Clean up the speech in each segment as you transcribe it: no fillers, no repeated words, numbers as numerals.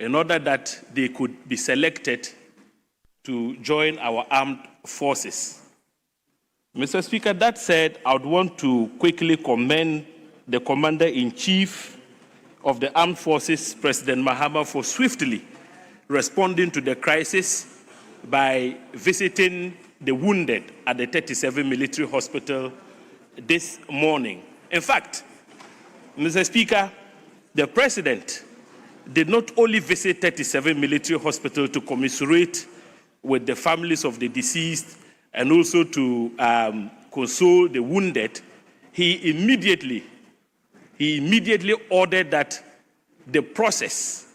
in order that they could be selected to join our armed forces. Mr. Speaker, that said, I would want to quickly commend the Commander-in-Chief of the Armed Forces, President Mahama, for swiftly responding to the crisis by visiting the wounded at the 37 Military Hospital this morning. In fact, Mr. Speaker, the President did not only visit 37 Military Hospital to commiserate with the families of the deceased and also to console the wounded, he immediately ordered that the process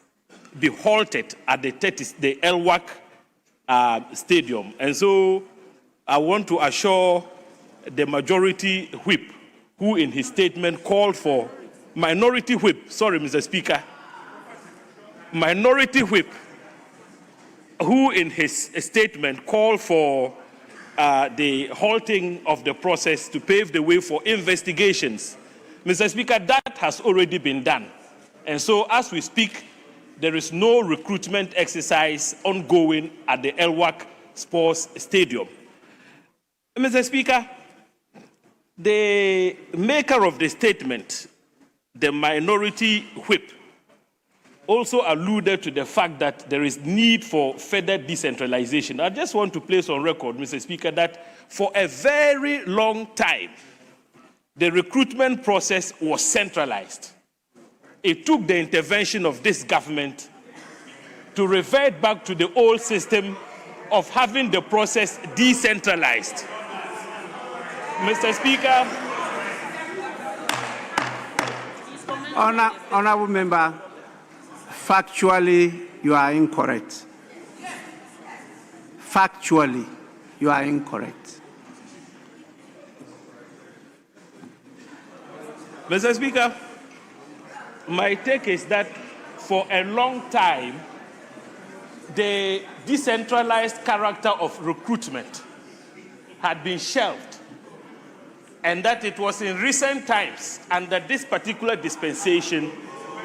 be halted at the Elwak Stadium. And so I want to assure the majority whip, who in his statement called for minority whip, sorry, Mr. Speaker, minority whip, who in his statement called for the halting of the process to pave the way for investigations. Mr. Speaker, that has already been done. And so as we speak, there is no recruitment exercise ongoing at the Elwak Sports Stadium. Mr. Speaker, the maker of the statement, the minority whip, also alluded to the fact that there is need for further decentralization. I just want to place on record, Mr. Speaker, that for a very long time, the recruitment process was centralized. It took the intervention of this government to revert back to the old system of having the process decentralized. Mr. Speaker, Honourable Member, factually, you are incorrect. Factually, you are incorrect. Mr. Speaker, my take is that for a long time, the decentralized character of recruitment had been shelved, and that it was in recent times, under this particular dispensation,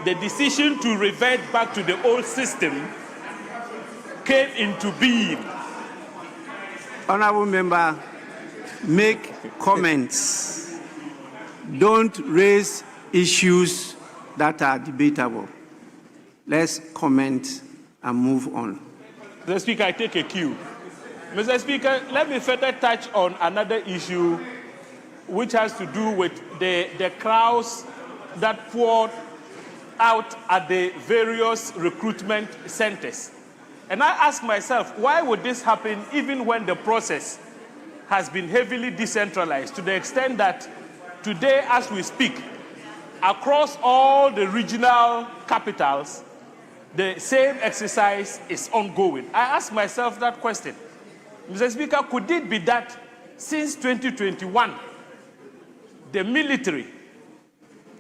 the decision to revert back to the old system came into being. Honourable Member, make comments. Don't raise issues that are debatable. Let's comment and move on. Mr. Speaker, I take a cue. Mr. Speaker, let me further touch on another issue which has to do with the crowds that poured out at the various recruitment centers. And I ask myself, why would this happen even when the process has been heavily decentralized, to the extent that today, as we speak, across all the regional capitals, the same exercise is ongoing? I ask myself that question. Mr. Speaker, could it be that since 2021, the military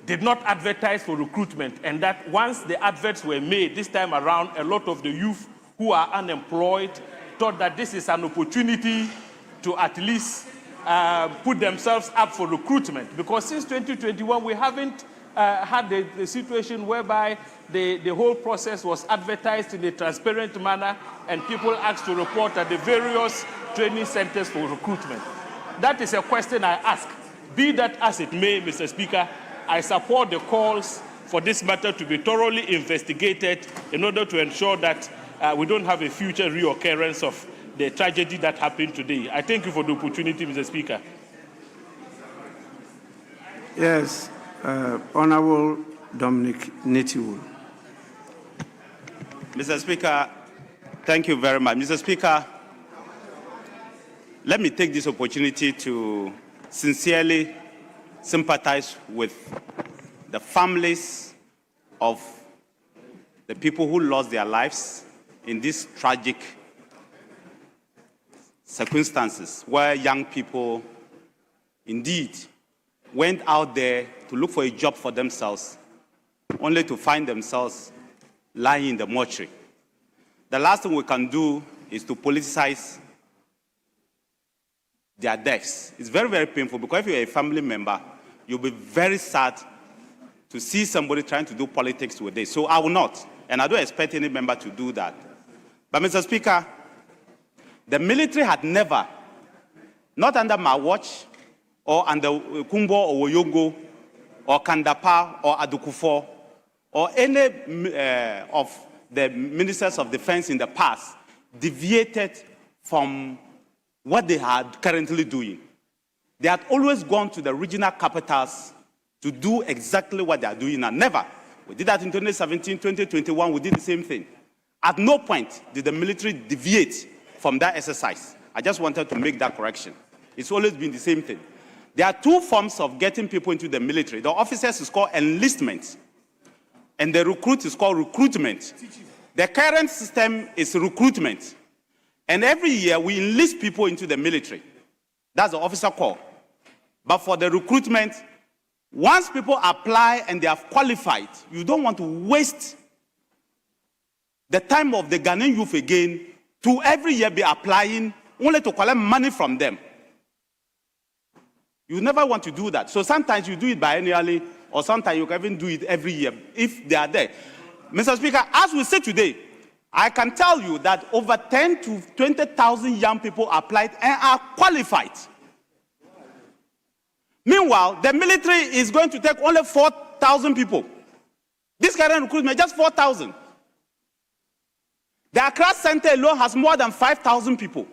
did not advertise for recruitment, and that once the adverts were made this time around, a lot of the youth who are unemployed thought that this is an opportunity to at least put themselves up for recruitment? Because since 2021, we haven't had the situation whereby the whole process was advertised in a transparent manner and people asked to report at the various training centers for recruitment. That is a question I ask. Be that as it may, Mr. Speaker, I support the calls for this matter to be thoroughly investigated in order to ensure that we don't have a future reoccurrence of the tragedy that happened today. I thank you for the opportunity, Mr. Speaker. Yes, Honourable Dominic Netiwu. Mr. Speaker, thank you very much. Mr. Speaker, let me take this opportunity to sincerely sympathize with the families of the people who lost their lives in these tragic circumstances, where young people indeed went out there to look for a job for themselves, only to find themselves lying in the mortuary. The last thing we can do is to politicize their deaths. It's very, very painful, because if you're a family member, you'll be very sad to see somebody trying to do politics with this. So I will not. and I don't expect any member to do that. But, Mr. Speaker, the military had never, not under my watch, or under Kumbo or Woyongo, or Kandapa or Adukufo, or any of the ministers of defense in the past, deviated from what they had currently doing. They had always gone to the regional capitals to do exactly what they are doing now. Never. We did that in 2017, 2021, we did the same thing. At no point did the military deviate from that exercise. I just wanted to make that correction. It's always been the same thing. There are two forms of getting people into the military. The officers is called enlistment, and the recruit is called recruitment. The current system is recruitment. And every year we enlist people into the military. That's the officer call. But for the recruitment, once people apply and they have qualified, you don't want to waste the time of the Ghanaian youth again to every year be applying only to collect money from them. You never want to do that. So sometimes you do it biennially, or sometimes you can even do it every year if they are there. Mr. Speaker, as we say today, I can tell you that over 10 to 20,000 young people applied and are qualified. Meanwhile, the military is going to take only 4,000 people. This current recruitment, just 4,000. The Accra Center alone has more than 5,000 people.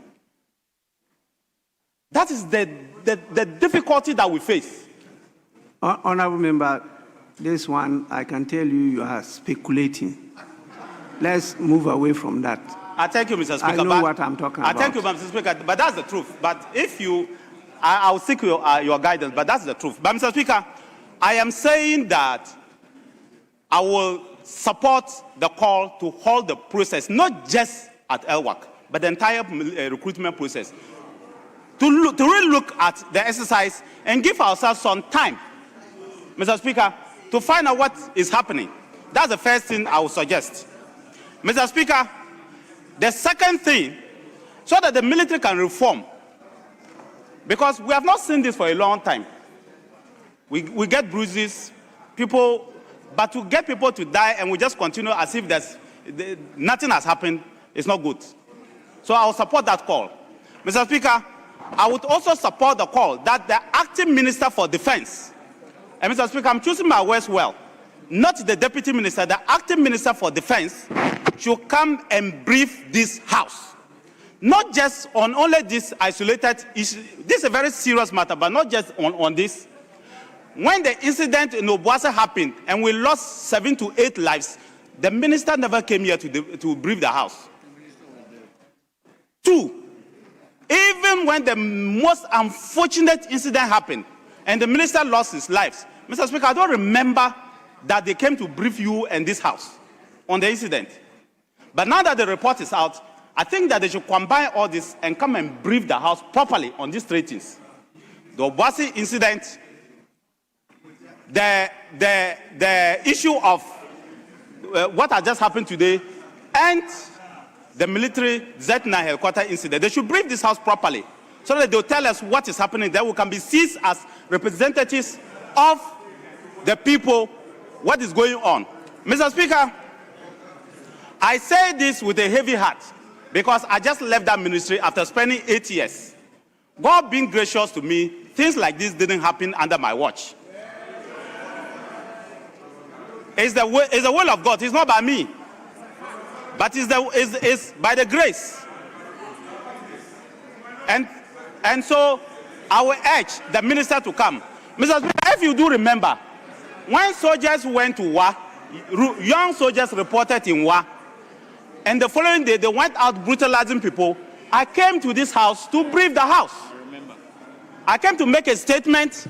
That is the difficulty that we face. Honorable member, this one, I can tell you are speculating. Let's move away from that. I thank you, Mr. Speaker. I know what I'm talking about. I thank you, Mr. Speaker, but that's the truth. But if you, I'll seek your guidance, but that's the truth. But, Mr. Speaker, I am saying that I will support the call to hold the process, not just at LWAC, but the entire recruitment process, to really look at the exercise and give ourselves some time, Mr. Speaker, to find out what is happening. That's the first thing I would suggest. Mr. Speaker, the second thing, so that the military can reform, because we have not seen this for a long time. We get bruises, people, but to get people to die and we just continue as if nothing has happened is not good. So I will support that call. Mr. Speaker, I would also support the call that the acting Minister for Defense, and Mr. Speaker, I'm choosing my words well, not the Deputy Minister, the acting Minister for Defense should come and brief this House. Not just on only this isolated issue. This is a very serious matter, but not just on this. When the incident in Obuasi happened and we lost 7 to 8 lives, the minister never came here to brief the House. 2, even when the most unfortunate incident happened and the minister lost his life, Mr. Speaker, I don't remember that they came to brief you and this House on the incident. But now that the report is out, I think that they should combine all this and come and brief the House properly on these 3 things. The Obuasi incident, the issue of what has just happened today, and the military Z9 headquarters incident. They should brief this House properly so that they'll tell us what is happening. Then we can be seized as representatives of the people, what is going on. Mr. Speaker, I say this with a heavy heart because I just left that ministry after spending 8 years. God being gracious to me, things like this didn't happen under my watch. It's the will of God. It's not by me, but it's by the grace. And so I will urge the minister to come. Mr. Speaker, if you do remember, when soldiers went to war, young soldiers reported in war, and the following day they went out brutalizing people, I came to this House to brief the House. I came to make a statement.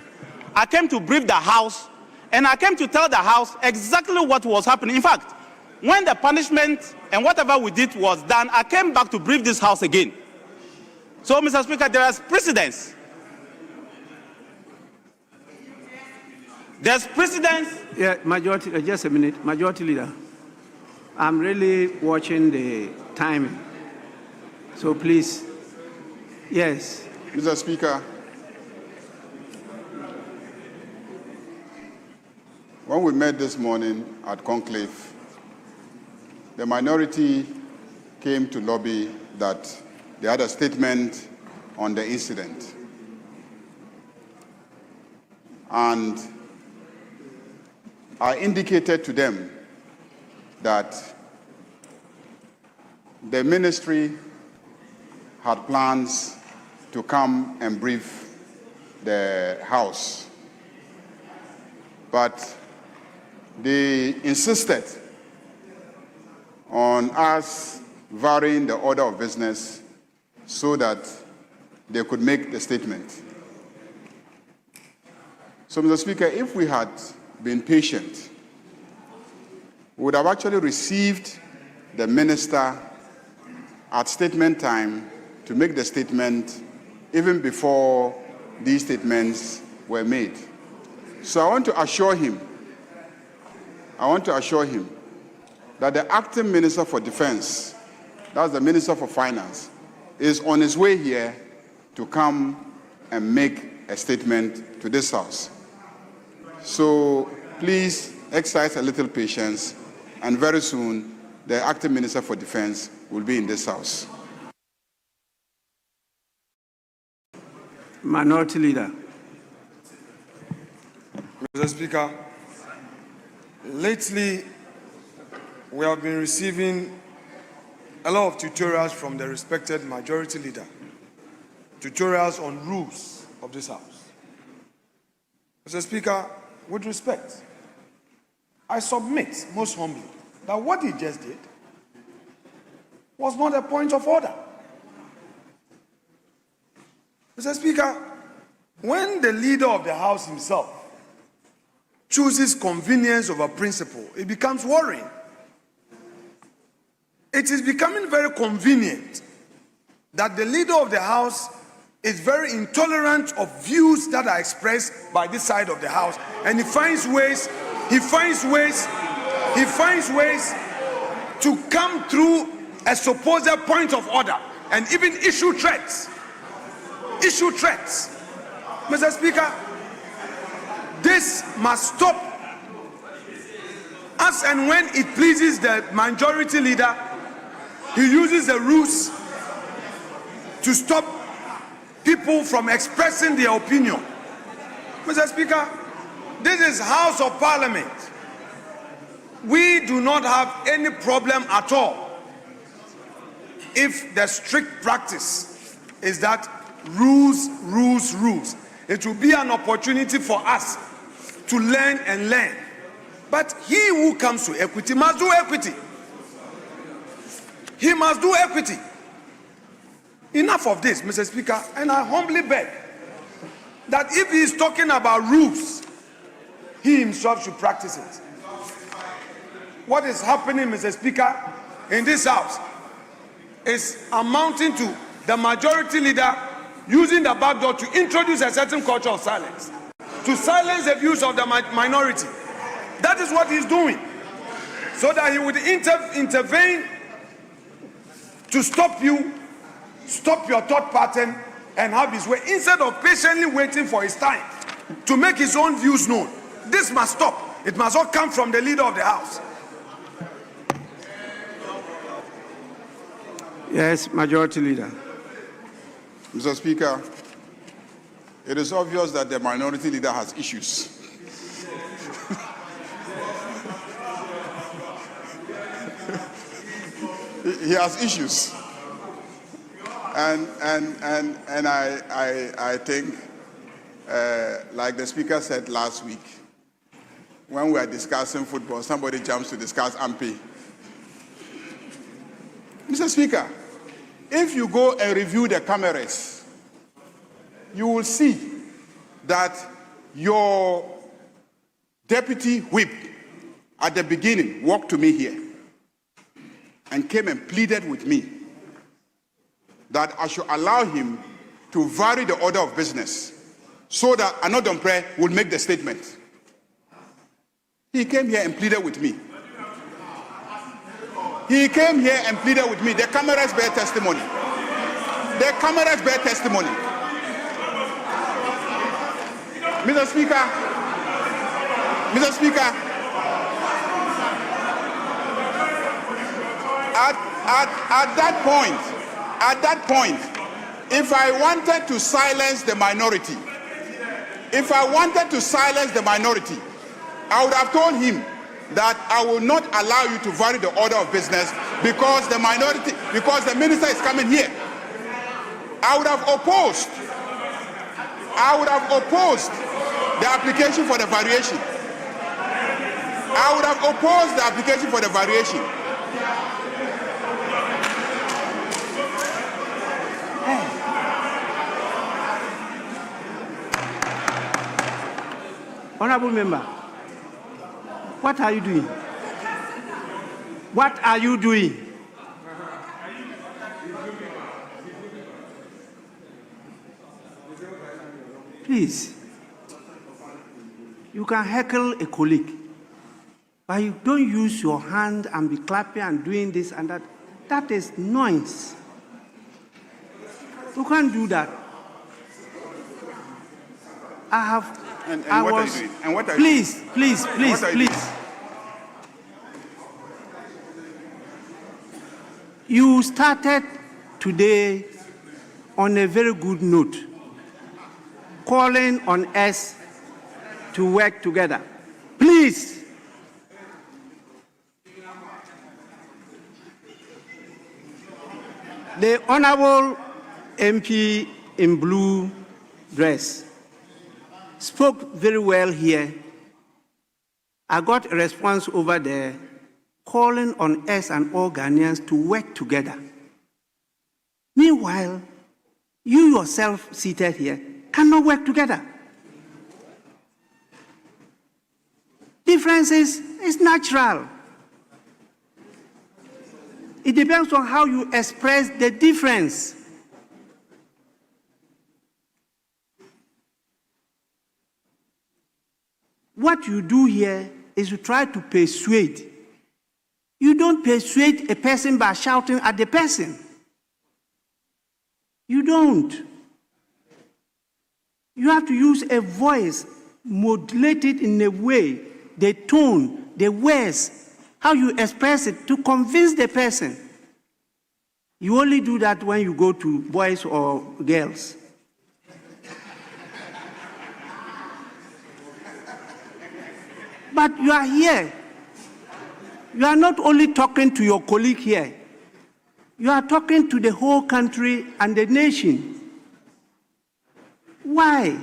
I came to brief the House. And I came to tell the House exactly what was happening. In fact, when the punishment and whatever we did was done, I came back to brief this House again. So, Mr. Speaker, there is precedence. There's precedence. Yeah, majority, just a minute. Majority Leader, I'm really watching the timing. So please, yes. Mr. Speaker, when we met this morning at Conclave, the minority came to lobby that they had a statement on the incident. And I indicated to them that the ministry had plans to come and brief the House. But they insisted on us varying the order of business so that they could make the statement. So, Mr. Speaker, if we had been patient, we would have actually received the minister at statement time to make the statement even before these statements were made. So I want to assure him that the acting Minister for Defense, that's the Minister for Finance, is on his way here to come and make a statement to this House. So please exercise a little patience, and very soon the acting Minister for Defense will be in this House. Minority Leader. Mr. Speaker, lately we have been receiving a lot of tutorials from the respected Majority Leader, tutorials on rules of this House. Mr. Speaker, with respect, I submit most humbly that what he just did was not a point of order. Mr. Speaker, when the leader of the House himself chooses convenience over principle, it becomes worrying. It is becoming very convenient that the leader of the House is very intolerant of views that are expressed by this side of the House, and he finds ways to come through a supposed point of order and even issue threats. Mr. Speaker, this must stop. As and when it pleases the Majority Leader, he uses the rules to stop people from expressing their opinion. Mr. Speaker, this is House of Parliament. We do not have any problem at all if the strict practice is that rules. It will be an opportunity for us to learn and learn. But he who comes to equity must do equity. He must do equity. Enough of this, Mr. Speaker, and I humbly beg that if he is talking about rules, he himself should practice it. What is happening, Mr. Speaker, in this House is amounting to the Majority Leader using the back door to introduce a certain culture of silence, to silence the views of the minority. That is what he's doing, so that he would intervene to stop your thought pattern and have his way, instead of patiently waiting for his time to make his own views known. This must stop. It must all come from the leader of the House. Yes, Majority Leader. Mr. Speaker, it is obvious that the Minority Leader has issues. He has issues. And I think, like the Speaker said last week, when we were discussing football, somebody jumps to discuss Ampi. Mr. Speaker, if you go and review the cameras, you will see that your deputy whip at the beginning walked to me here and came and pleaded with me that I should allow him to vary the order of business so that Anodompe would make the statement. He came here and pleaded with me. The cameras bear testimony. Mr. Speaker, At that point, if I wanted to silence the minority, I would have told him that I will not allow you to vary the order of business because the minister is coming here. I would have opposed the application for the variation. Honorable member, what are you doing? What are you doing? Please, you can heckle a colleague, but you don't use your hand and be clapping and doing this and that. That is noise. You can't do that. Please. You started today on a very good note, calling on us to work together. Please. The Honorable MP in blue dress spoke very well here. I got a response over there calling on us and all Ghanaians to work together. Meanwhile, you yourself seated here cannot work together. Differences is natural. It depends on how you express the difference. What you do here is you try to persuade. You don't persuade a person by shouting at the person. You don't. You have to use a voice modulated in a way, the tone, the words, how you express it to convince the person. You only do that when you go to boys or girls. But you are here. You are not only talking to your colleague here. You are talking to the whole country and the nation. Why?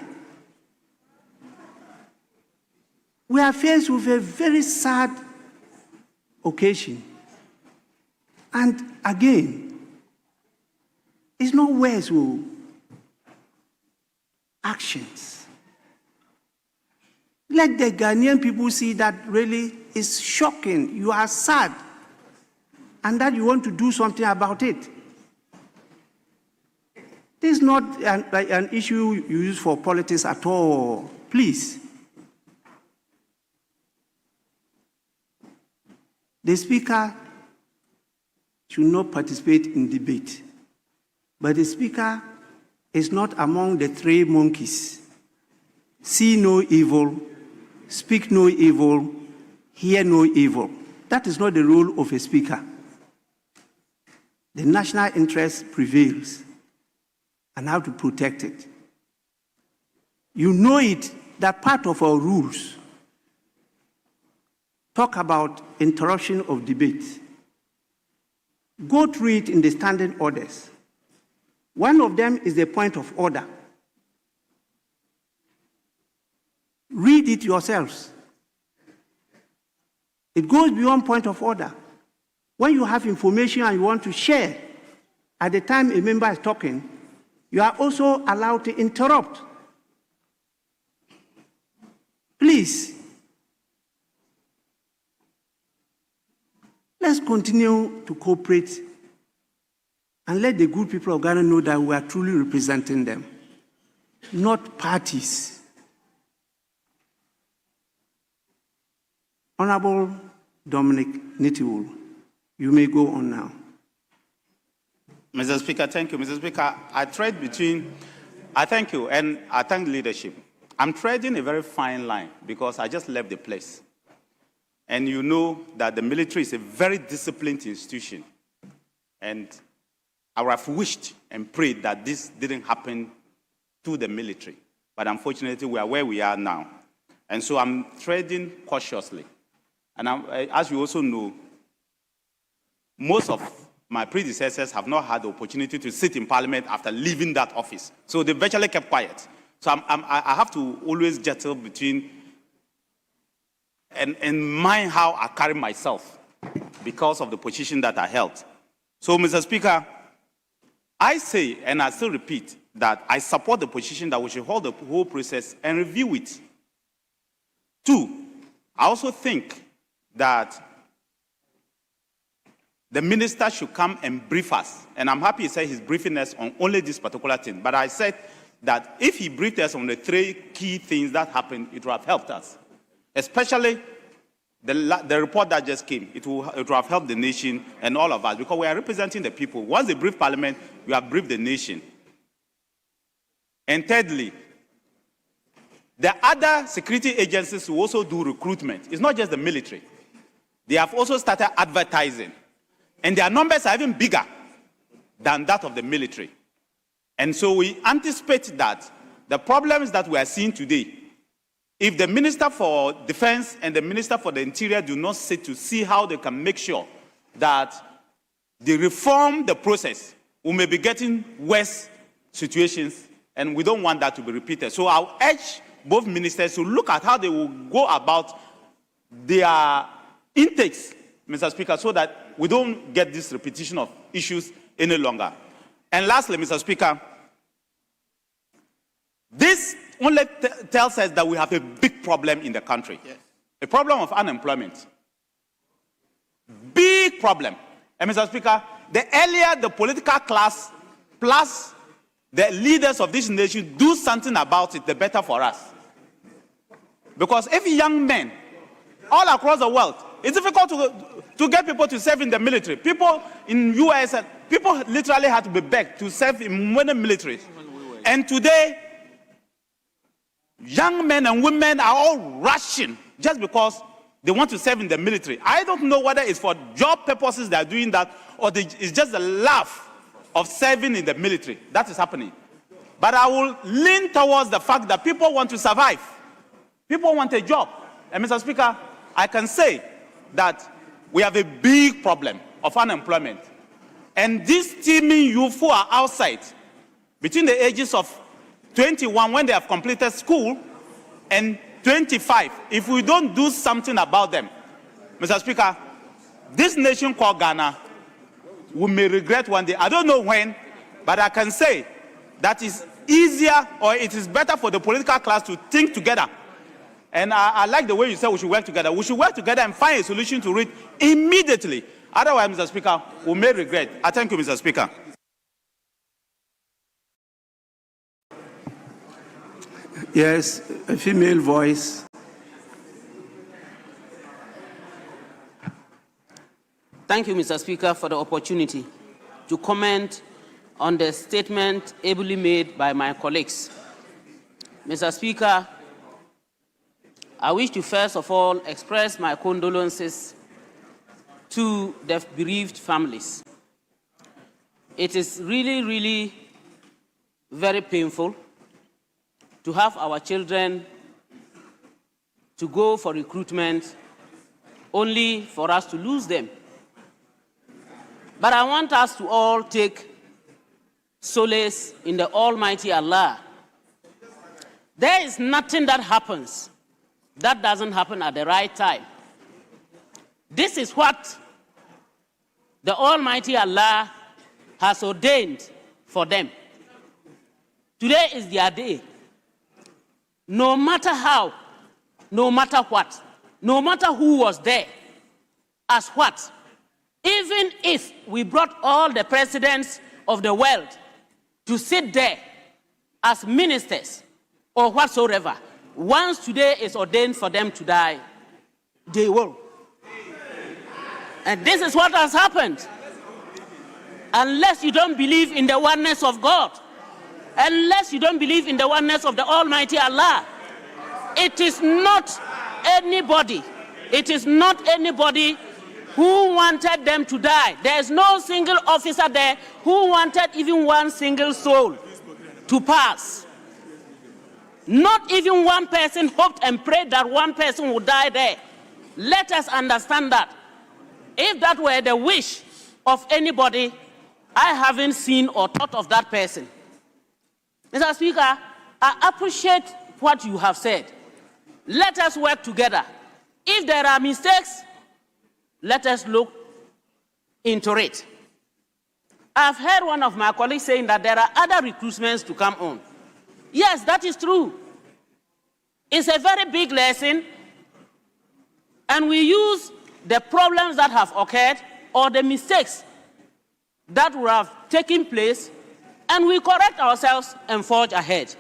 We are faced with a very sad occasion. And again, it's not words or actions. Let the Ghanaian people see that really is shocking. You are sad and that you want to do something about it. This is not an issue you use for politics at all. Please. The speaker should not participate in debate. But the speaker is not among the three monkeys. See no evil, speak no evil, hear no evil. That is not the role of a speaker. The national interest prevails, and how to protect it. You know it, that part of our rules talk about interruption of debate. Go through it in the standing orders. One of them is the point of order. Read it yourselves. It goes beyond point of order. When you have information and you want to share, at the time a member is talking, you are also allowed to interrupt. Please, let's continue to cooperate and let the good people of Ghana know that we are truly representing them, not parties. Honorable Dominic Nitiwul, you may go on now. Mr. Speaker, thank you. Mr. Speaker, I thank you, and I thank leadership. I'm treading a very fine line because I just left the place. And you know that the military is a very disciplined institution. And I would have wished and prayed that this didn't happen to the military. But unfortunately, we are where we are now. And so I'm treading cautiously. And as you also know, most of my predecessors have not had the opportunity to sit in parliament after leaving that office. So they virtually kept quiet. So I have to always juggle between and mind how I carry myself because of the position that I held. So, Mr. Speaker, I say, and I still repeat, that I support the position that we should hold the whole process and review it. 2, I also think that the minister should come and brief us. And I'm happy he said he's briefing us on only this particular thing. But I said that if he briefed us on the 3 key things that happened, it would have helped us. Especially the report that just came. It will have helped the nation and all of us because we are representing the people. Once they brief parliament, we have briefed the nation. And thirdly, the other security agencies will also do recruitment. It's not just the military. They have also started advertising. And their numbers are even bigger than that of the military. And so we anticipate that the problems that we are seeing today, if the Minister for Defense and the Minister for the Interior do not sit to see how they can make sure that they reform the process, we may be getting worse situations, and we don't want that to be repeated. So I'll urge both ministers to look at how they will go about their intakes, Mr. Speaker, so that we don't get this repetition of issues any longer. And lastly, Mr. Speaker, this only tells us that we have a big problem in the country. Yes. A problem of unemployment. Big problem. And Mr. Speaker, the earlier the political class plus the leaders of this nation do something about it, the better for us. Because if young men all across the world, it's difficult to get people to serve in the military. People in US, people literally had to be begged to serve in many militaries. And today, young men and women are all rushing just because they want to serve in the military. I don't know whether it's for job purposes they are doing that or it's just the love of serving in the military. That is happening. But I will lean towards the fact that people want to survive. People want a job. And Mr. Speaker, I can say that we have a big problem of unemployment. And these teeming youth who are outside, between the ages of 21 when they have completed school and 25, if we don't do something about them, Mr. Speaker, this nation called Ghana, we may regret one day. I don't know when, but I can say that it's easier or it is better for the political class to think together. And I like the way you said we should work together. We should work together and find a solution to it immediately. Otherwise, Mr. Speaker, we may regret. I thank you, Mr. Speaker. Yes, a female voice. Thank you, Mr. Speaker, for the opportunity to comment on the statement ably made by my colleagues. Mr. Speaker, I wish to first of all express my condolences to the bereaved families. It is really, really very painful to have our children to go for recruitment only for us to lose them. But I want us to all take solace in the Almighty Allah. There is nothing that happens that doesn't happen at the right time. This is what the Almighty Allah has ordained for them. Today is their day. No matter how, no matter what, no matter who was there, as what, even if we brought all the presidents of the world to sit there as ministers or whatsoever, once today is ordained for them to die, they will. And this is what has happened. Unless you don't believe in the oneness of God, unless you don't believe in the oneness of the Almighty Allah, it is not anybody who wanted them to die. There is no single officer there who wanted even one single soul to pass. Not even one person hoped and prayed that one person would die there. Let us understand that. If that were the wish of anybody, I haven't seen or thought of that person. Mr. Speaker, I appreciate what you have said. Let us work together. If there are mistakes, let us look into it. I've heard one of my colleagues saying that there are other recruitments to come on. Yes, that is true. It's a very big lesson, and we use the problems that have occurred or the mistakes that would have taken place, and we correct ourselves and forge ahead.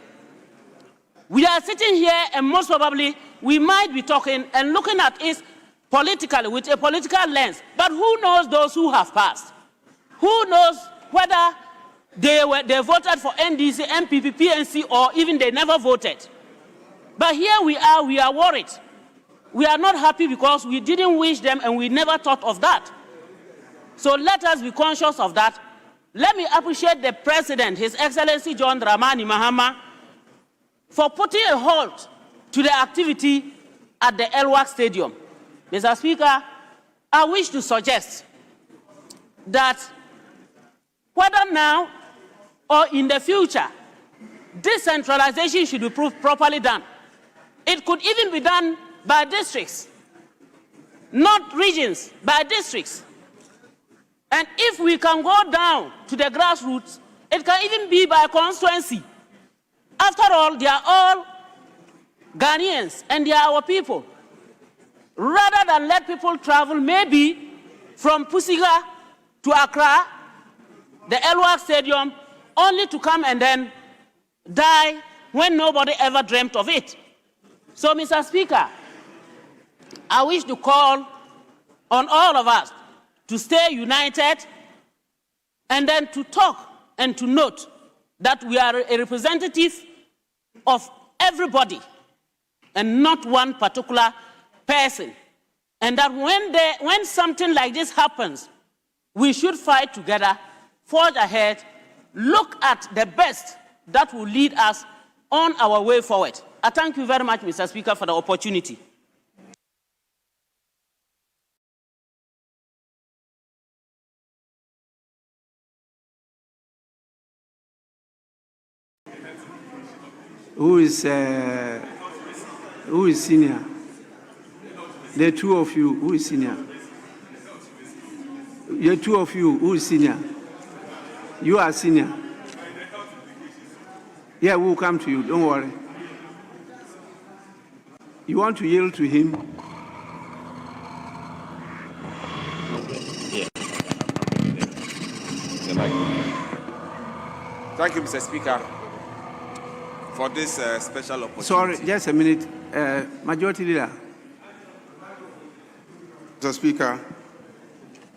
We are sitting here, and most probably we might be talking and looking at it politically, with a political lens. But who knows those who have passed? Who knows whether they voted for NDC, MPP, PNC, or even they never voted? But here we are worried. We are not happy because we didn't wish them and we never thought of that. So let us be conscious of that. Let me appreciate the President, His Excellency John Dramani Mahama, for putting a halt to the activity at the Elwak Stadium. Mr. Speaker, I wish to suggest that whether now or in the future, decentralization should be properly done. It could even be done by districts, not regions, by districts. And if we can go down to the grassroots, it can even be by constituency. After all, they are all Ghanaians and they are our people. Rather than let people travel maybe from Pusiga to Accra, the Elwak Stadium, only to come and then die when nobody ever dreamt of it. So, Mr. Speaker, I wish to call on all of us to stay united and then to talk and to note that we are a representative of everybody and not one particular person. And that when something like this happens, we should fight together, forge ahead, look at the best that will lead us on our way forward. I thank you very much, Mr. Speaker, for the opportunity. Who is senior? The two of you, who is senior? The two of you, who is senior? You are senior. Yeah, we'll come to you, don't worry. You want to yield to him? Thank you, Mr. Speaker, for this special opportunity. Sorry, just a minute. Majority Leader. Mr. Speaker,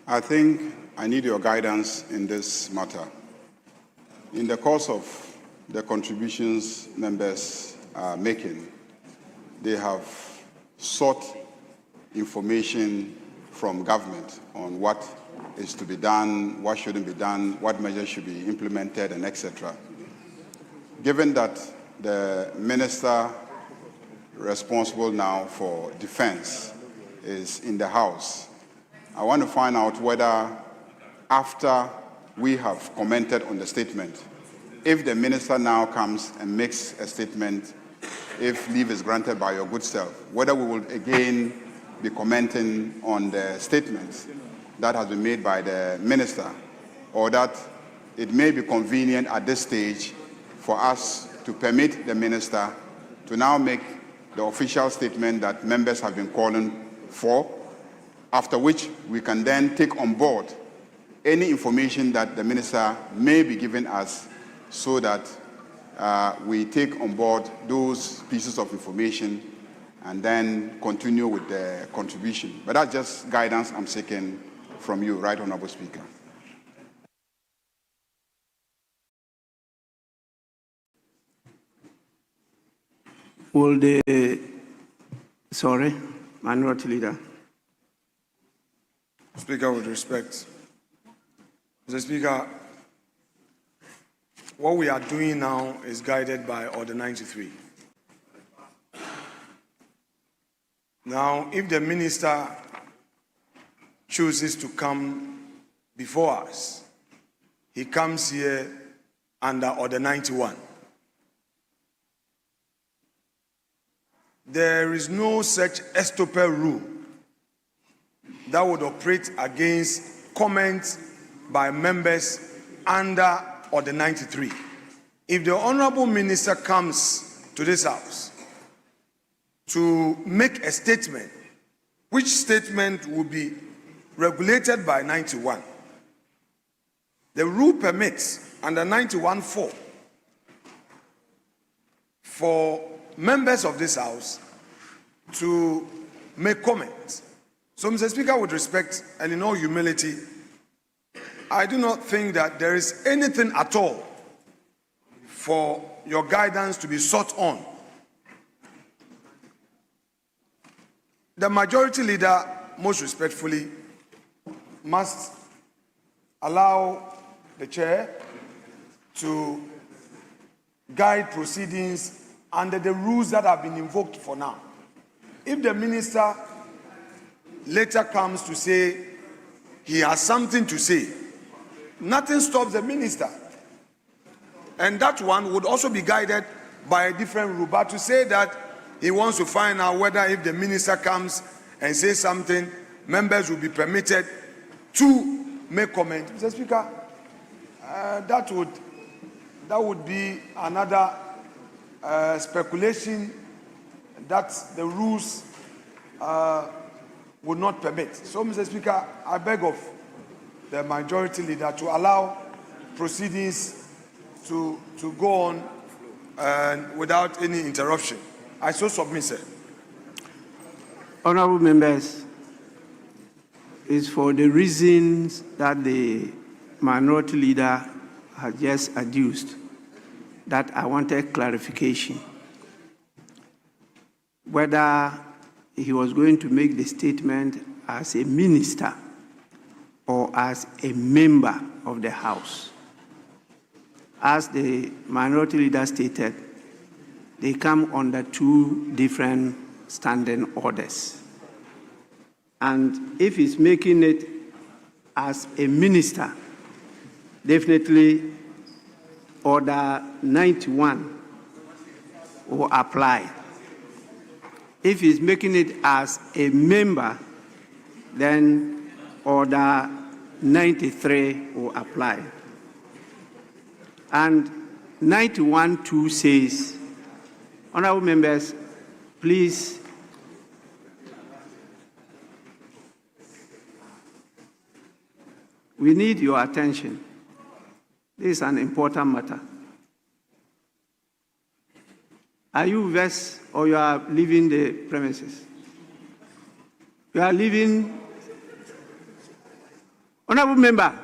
I think I need your guidance in this matter. In the course of the contributions members are making, they have sought information from government on what is to be done, what shouldn't be done, what measures should be implemented, and etc. Given that the minister responsible now for defense is in the House, I want to find out whether after we have commented on the statement, if the minister now comes and makes a statement, if leave is granted by your good self, whether we will again be commenting on the statements that has been made by the minister, or that it may be convenient at this stage for us to permit the minister to now make the official statement that members have been calling for, after which we can then take on board any information that the minister may be giving us, so that we take on board those pieces of information and then continue with the contribution. But that's just guidance I'm seeking from you, Right Honourable Speaker. Will the, sorry, Minority Leader. Speaker, with respect. Mr. Speaker, what we are doing now is guided by Order 93. Now, if the minister chooses to come before us, he comes here under Order 91. There is no such estoppel rule that would operate against comments by members under Order 93. If the Honorable Minister comes to this House to make a statement, which statement will be regulated by 91, the rule permits under 91(4) for members of this House to make comments. So, Mr. Speaker, with respect and in all humility, I do not think that there is anything at all for your guidance to be sought on. The majority leader, most respectfully, must allow the chair to guide proceedings under the rules that have been invoked for now. If the minister later comes to say he has something to say, nothing stops the minister. And that one would also be guided by a different rule. But to say that he wants to find out whether if the minister comes and says something, members will be permitted to make comment. Mr. Speaker, that would be another speculation that the rules would not permit. So, Mr. Speaker, I beg of the majority leader to allow proceedings to go on without any interruption. I so submit, sir. Honorable members, it's for the reasons that the minority leader has just adduced that I wanted clarification. Whether he was going to make the statement as a minister or as a member of the House. As the minority leader stated, they come under two different standing orders. And if he's making it as a minister, definitely Order 91 will apply. If he's making it as a member, then Order 93 will apply. And 91(2) says, honorable members, please we need your attention. This is an important matter. Are you vexed or you are leaving the premises? You are leaving. Honorable member.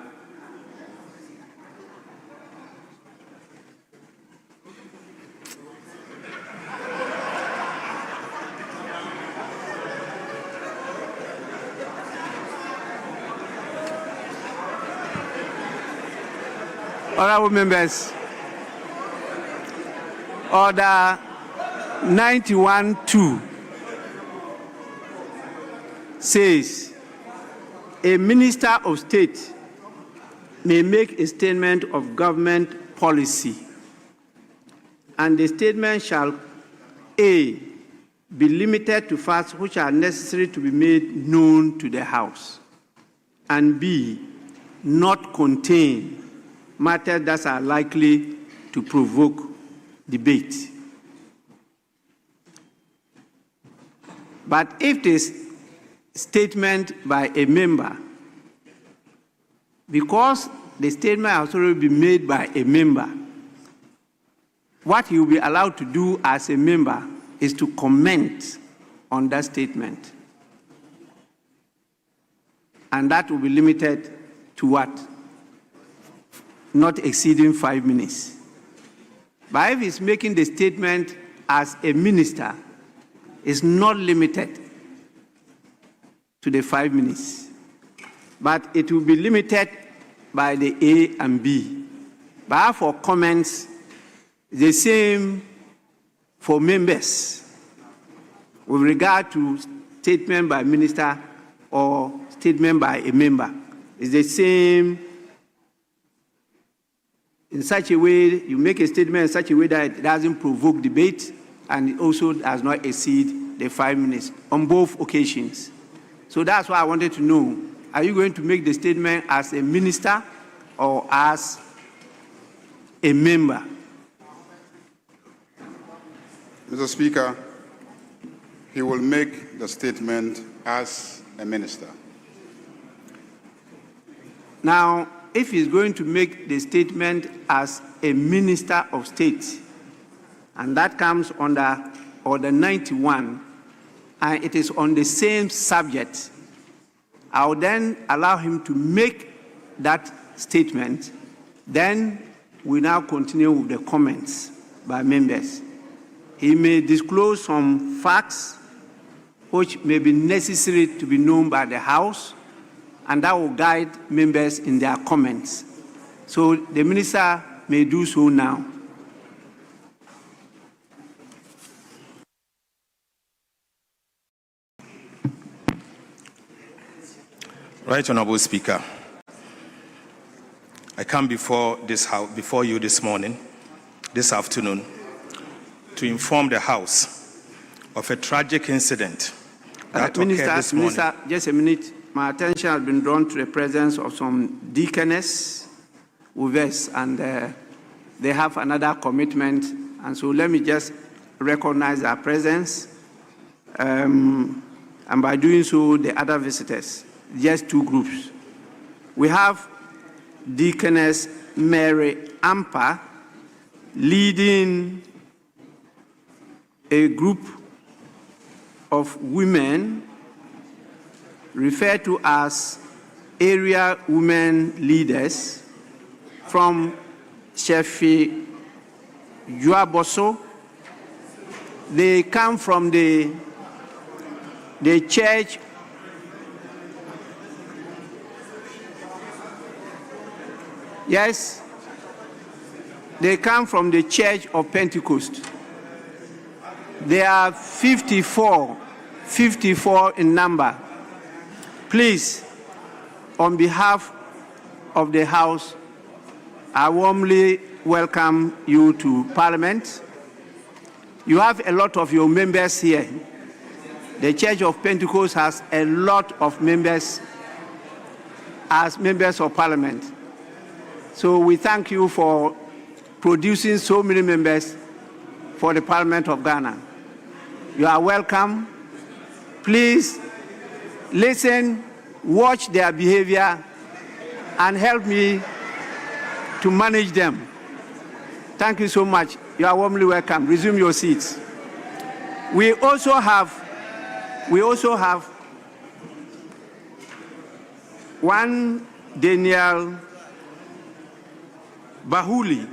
Honorable members, Order 91(2) says a minister of state may make a statement of government policy, and the statement shall A, be limited to facts which are necessary to be made known to the House, and B, not contain matters that are likely to provoke debate. But if this statement by a member, because the statement has already been made by a member, what he will be allowed to do as a member is to comment on that statement. And that will be limited to what? Not exceeding 5 minutes. But if he's making the statement as a minister, it's not limited to the 5 minutes. but it will be limited by the A and B. But for comments, the same for members with regard to statement by minister or statement by a member. It's the same in such a way, you make a statement in such a way that it doesn't provoke debate and it also does not exceed the 5 minutes on both occasions. So that's why I wanted to know, are you going to make the statement as a minister or as a member? Mr. Speaker, he will make the statement as a minister. Now, if he's going to make the statement as a minister of state, and that comes under Order 91, and it is on the same subject, I will then allow him to make that statement. Then we now continue with the comments by members. He may disclose some facts which may be necessary to be known by the House, and that will guide members in their comments. So the minister may do so now. Right Honorable Speaker, I come before this House, before you this morning, this afternoon, to inform the House of a tragic incident that occurred this morning. Minister, just a minute. My attention has been drawn to the presence of some deaconess with us, and they have another commitment. And so let me just recognize their presence. And by doing so, the other visitors, just 2 groups. We have Deaconess Mary Ampa leading a group of women referred to as area women leaders from Shefi Juaboso. They come from the church they come from the Church of Pentecost. They are 54 in number. Please, on behalf of the House, I warmly welcome you to Parliament. You have a lot of your members here. The Church of Pentecost has a lot of members as members of Parliament. So we thank you for producing so many members for the Parliament of Ghana. You are welcome. Please listen, watch their behavior, and help me to manage them. Thank you so much. You are warmly welcome. Resume your seats. We also have one Daniel Bahuli,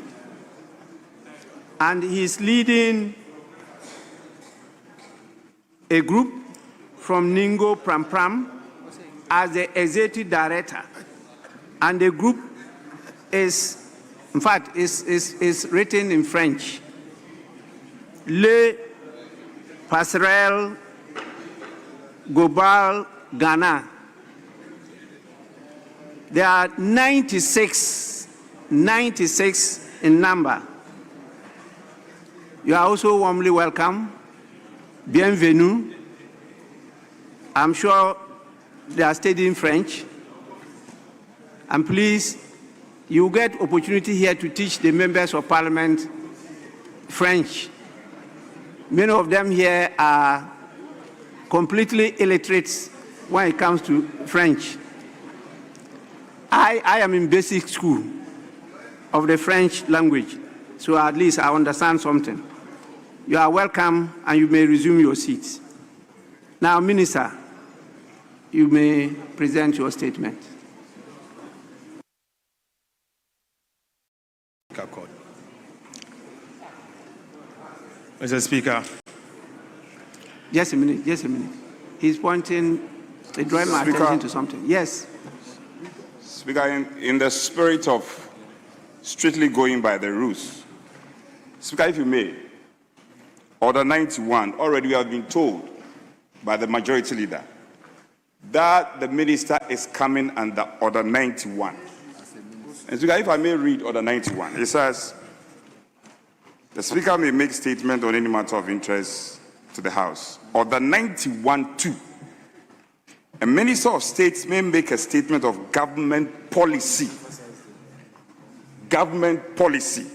and he's leading a group from Ningo Prampram as the executive director. And the group is, in fact, is written in French. Le Passerelle Global Ghana. There are 96 in number. You are also warmly welcome. Bienvenue. I'm sure they are studying French. And please, you get opportunity here to teach the members of Parliament French. Many of them here are completely illiterate when it comes to French. I am in basic school of the French language, so at least I understand something. You are welcome, and you may resume your seats. Now, Minister, you may present your statement. Mr. Speaker. Just a minute. He's pointing, drawing my attention to something. Yes. Speaker, in the spirit of strictly going by the rules, Speaker, if you may, Order 91, already we have been told by the majority leader that the minister is coming under Order 91. And Speaker, if I may read Order 91, it says, the Speaker may make statement on any matter of interest to the House. Order 91.2. A Minister of State may make a statement of government policy. Government policy.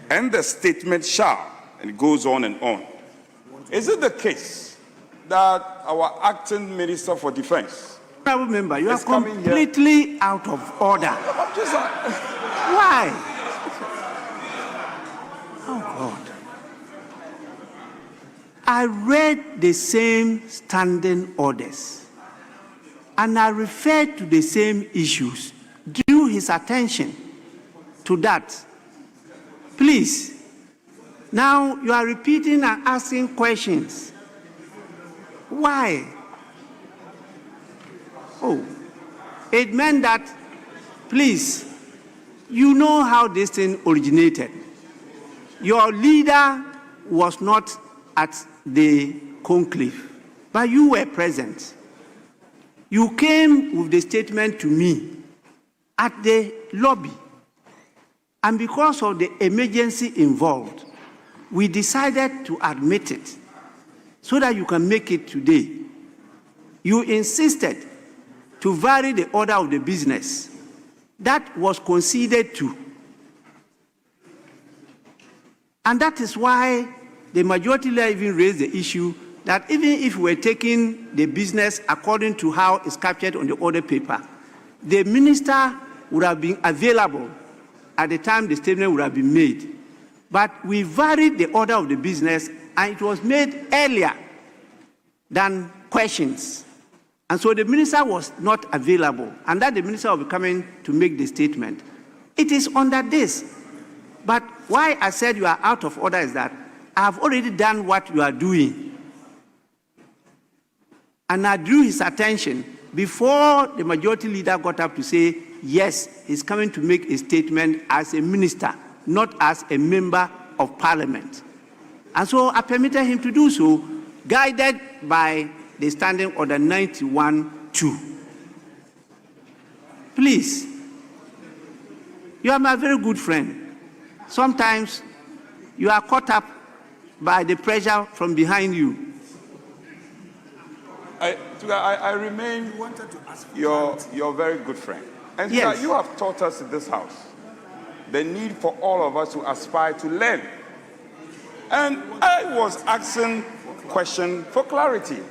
And the statement shall, and it goes on and on. Is it the case that our acting Minister for Defense, honourable member, you are completely out of order. Why? Oh God. I read the same standing orders and I referred to the same issues. Drew his attention to that. Please. Now you are repeating and asking questions. Why? Oh, it meant that, please, you know how this thing originated. Your leader was not at the conclave, but you were present. You came with the statement to me at the lobby. And because of the emergency involved, we decided to admit it so that you can make it today. You insisted to vary the order of the business. That was conceded to. And that is why the majority leader even raised the issue that even if we're taking the business according to how it's captured on the order paper, the minister would have been available at the time the statement would have been made. But we varied the order of the business, and it was made earlier than questions. And so the minister was not available, and that the minister will be coming to make the statement. It is under this. But why I said you are out of order is that I have already done what you are doing. And I drew his attention before the majority leader got up to say, yes, he's coming to make a statement as a minister, not as a member of parliament. And so I permitted him to do so, guided by the standing order 91-2. Please, you are my very good friend. Sometimes you are caught up by the pressure from behind you. I remain your very good friend. And yes, you have taught us in this house the need for all of us to aspire to learn. And I was asking question for clarity.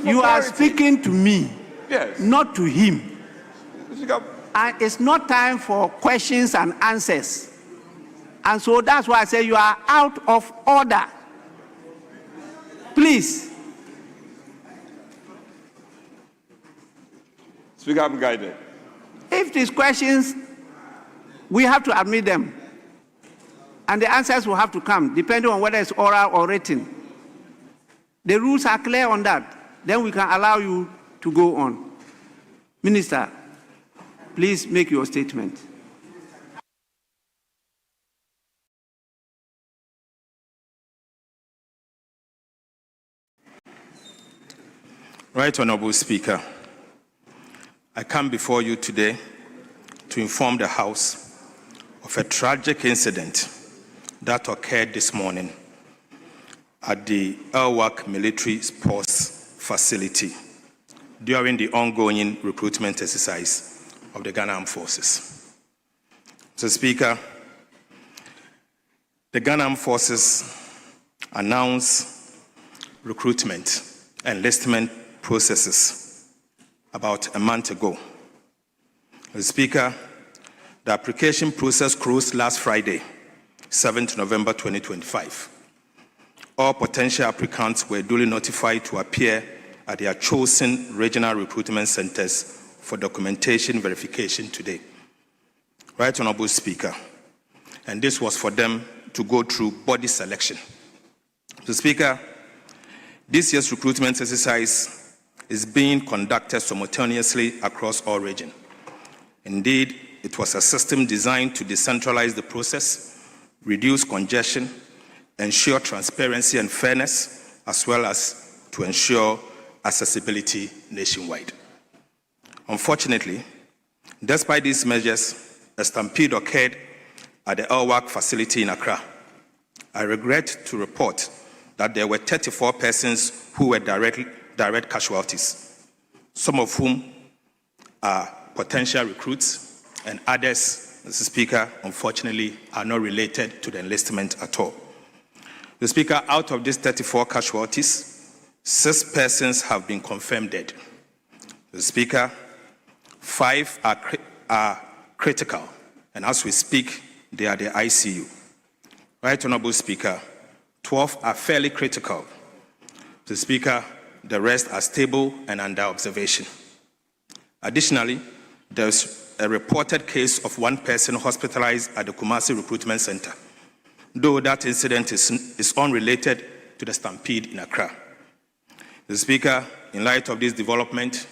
You are speaking to me, yes, not to him. And it's not time for questions and answers. And so that's why I say you are out of order. Please. Speaker, I'm guided. If these questions, we have to admit them. And the answers will have to come, depending on whether it's oral or written. The rules are clear on that. Then we can allow you to go on. Minister, please make your statement. Right Honourable Speaker, I come before you today to inform the House of a tragic incident that occurred this morning at the Elwak Military Sports Facility during the ongoing recruitment exercise of the Ghana Armed Forces. Mr. Speaker, the Ghana Armed Forces announced recruitment and enlistment processes about a month ago. Mr. Speaker, the application process closed last Friday, 7th November 2025. All potential applicants were duly notified to appear at their chosen regional recruitment centers for documentation verification today. Right Honourable Speaker, and this was for them to go through body selection. Mr. Speaker, this year's recruitment exercise is being conducted simultaneously across all regions. Indeed, it was a system designed to decentralize the process, reduce congestion, ensure transparency and fairness, as well as to ensure accessibility nationwide. Unfortunately, despite these measures, a stampede occurred at the LWAC facility in Accra. I regret to report that there were 34 persons who were direct casualties, some of whom are potential recruits, and others, Mr. Speaker, unfortunately, are not related to the enlistment at all. Mr. Speaker, out of these 34 casualties, 6 persons have been confirmed dead. Mr. Speaker, 5 are critical, and as we speak, they are the ICU. Right Honorable Speaker, 12 are fairly critical. Mr. Speaker, the rest are stable and under observation. Additionally, there's a reported case of 1 person hospitalized at the Kumasi Recruitment Center, though that incident is unrelated to the stampede in Accra. Mr. Speaker, in light of this development,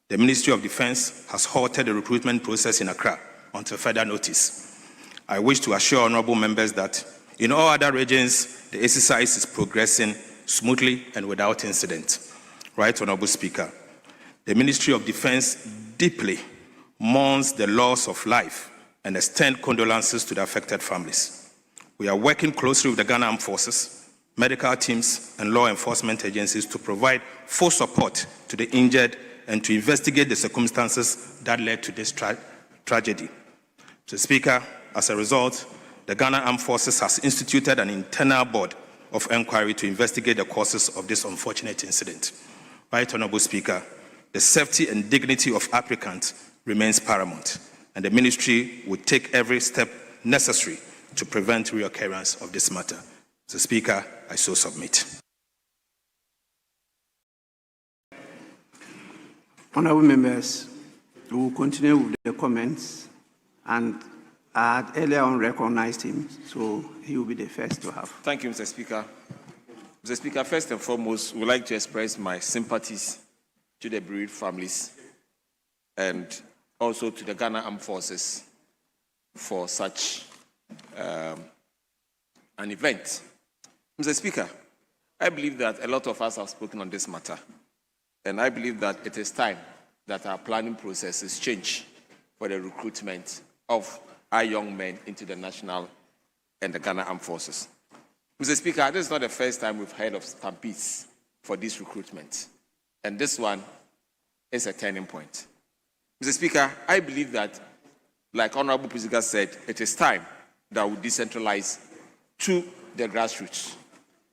the Ministry of Defense has halted the recruitment process in Accra until further notice. I wish to assure honorable members that in all other regions, the exercise is progressing smoothly and without incident. Right Honorable Speaker, the Ministry of Defense deeply mourns the loss of life and extend condolences to the affected families. We are working closely with the Ghana Armed Forces, medical teams, and law enforcement agencies to provide full support to the injured and to investigate the circumstances that led to this tragedy. Mr. Speaker, as a result, the Ghana Armed Forces has instituted an internal board of inquiry to investigate the causes of this unfortunate incident. Right Honorable Speaker, the safety and dignity of applicants remains paramount, and the ministry will take every step necessary to prevent reoccurrence of this matter. Mr. Speaker, I so submit. Honorable members, we will continue with the comments, and I had earlier on recognized him, so he will be the first to have. Thank you, Mr. Speaker. Mr. Speaker, first and foremost, I would like to express my sympathies to the bereaved families and also to the Ghana Armed Forces for such an event. Mr. Speaker, I believe that a lot of us have spoken on this matter, and I believe that it is time that our planning processes change for the recruitment of our young men into the national and the Ghana Armed Forces. Mr. Speaker, this is not the first time we've heard of stampedes for this recruitment, and this one is a turning point. Mr. Speaker, I believe that, like Honorable Puziga said, it is time that we decentralize to the grassroots,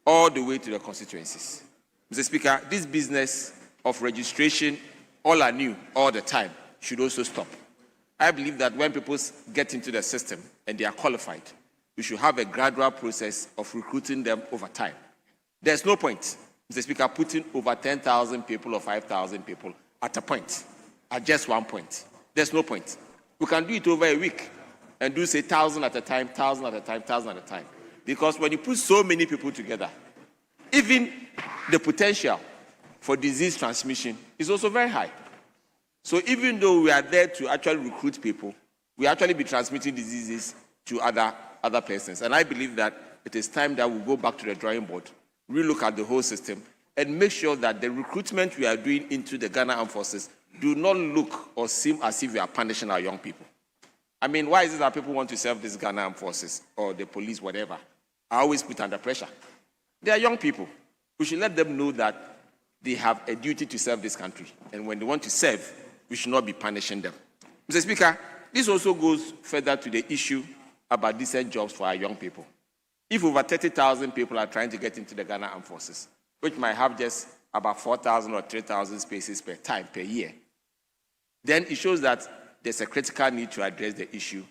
all the way to the constituencies. Mr. Speaker, this business of registration, all anew, all the time, should also stop. I believe that when people get into the system and they are qualified, we should have a gradual process of recruiting them over time. There's no point, Mr. Speaker, putting over 10,000 people or 5,000 people at a point, at just one point. There's no point. We can do it over a week and do, say, 1,000 at a time, 1,000 at a time, 1,000 at a time. Because when you put so many people together, even the potential for disease transmission is also very high. So even though we are there to actually recruit people, we actually be transmitting diseases to other persons. And I believe that it is time that we go back to the drawing board, relook at the whole system, and make sure that the recruitment we are doing into the Ghana Armed Forces do not look or seem as if we are punishing our young people. I mean, why is it that people want to serve these Ghana Armed Forces or the police, whatever, are always put under pressure? They are young people. We should let them know that they have a duty to serve this country. And when they want to serve, we should not be punishing them. Mr. Speaker, this also goes further to the issue about decent jobs for our young people. If over 30,000 people are trying to get into the Ghana Armed Forces, which might have just about 4,000 or 3,000 spaces per year, then it shows that there's a critical need to address the issue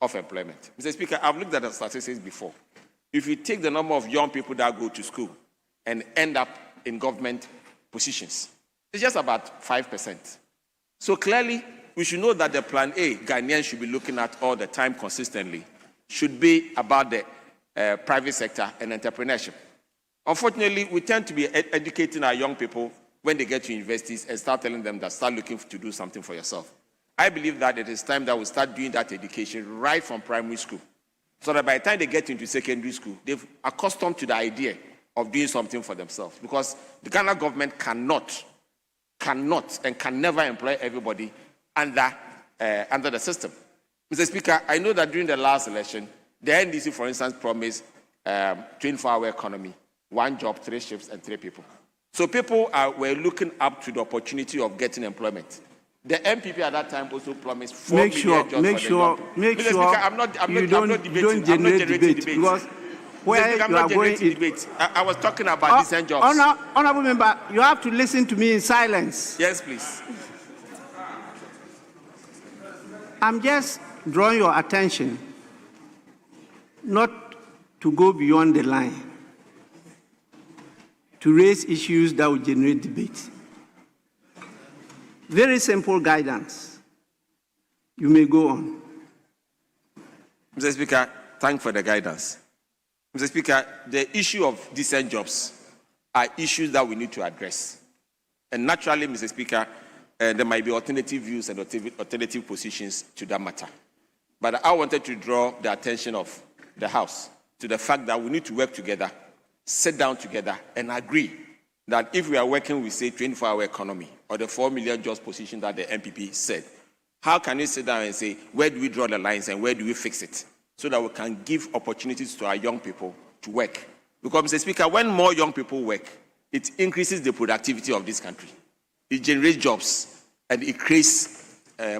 of employment. Mr. Speaker, I've looked at the statistics before. If you take the number of young people that go to school and end up in government positions, it's just about 5%. So clearly, we should know that the Plan A Ghanaians should be looking at all the time consistently should be about the private sector and entrepreneurship. Unfortunately, we tend to be educating our young people when they get to universities and start telling them that start looking to do something for yourself. I believe that it is time that we start doing that education right from primary school, so that by the time they get into secondary school, they've accustomed to the idea of doing something for themselves. Because the Ghana government cannot and can never employ everybody under the system. Mr. Speaker, I know that during the last election, the NDC, for instance, promised 24-hour economy, 1 job, 3 shifts, and 3 people. So people were looking up to the opportunity of getting employment. The MPP at that time also promised 4 million jobs for the young people. Make Mr. sure Speaker, I'm not don't generate debate, because where you are going debate. I was talking about decent jobs. Honorable member, you have to listen to me in silence. Yes, please. I'm just drawing your attention not to go beyond the line, to raise issues that will generate debate. Very simple guidance. You may go on. Mr. Speaker, thank you for the guidance. Mr. Speaker, the issue of decent jobs are issues that we need to address. And naturally, Mr. Speaker, there might be alternative views and alternative positions to that matter. But I wanted to draw the attention of the House to the fact that we need to work together, sit down together, and agree that if we are working with, say, 24-hour economy or the 4 million jobs position that the MPP said, how can we sit down and say, where do we draw the lines and where do we fix it, so that we can give opportunities to our young people to work? Because, Mr. Speaker, when more young people work, it increases the productivity of this country. It generates jobs and it creates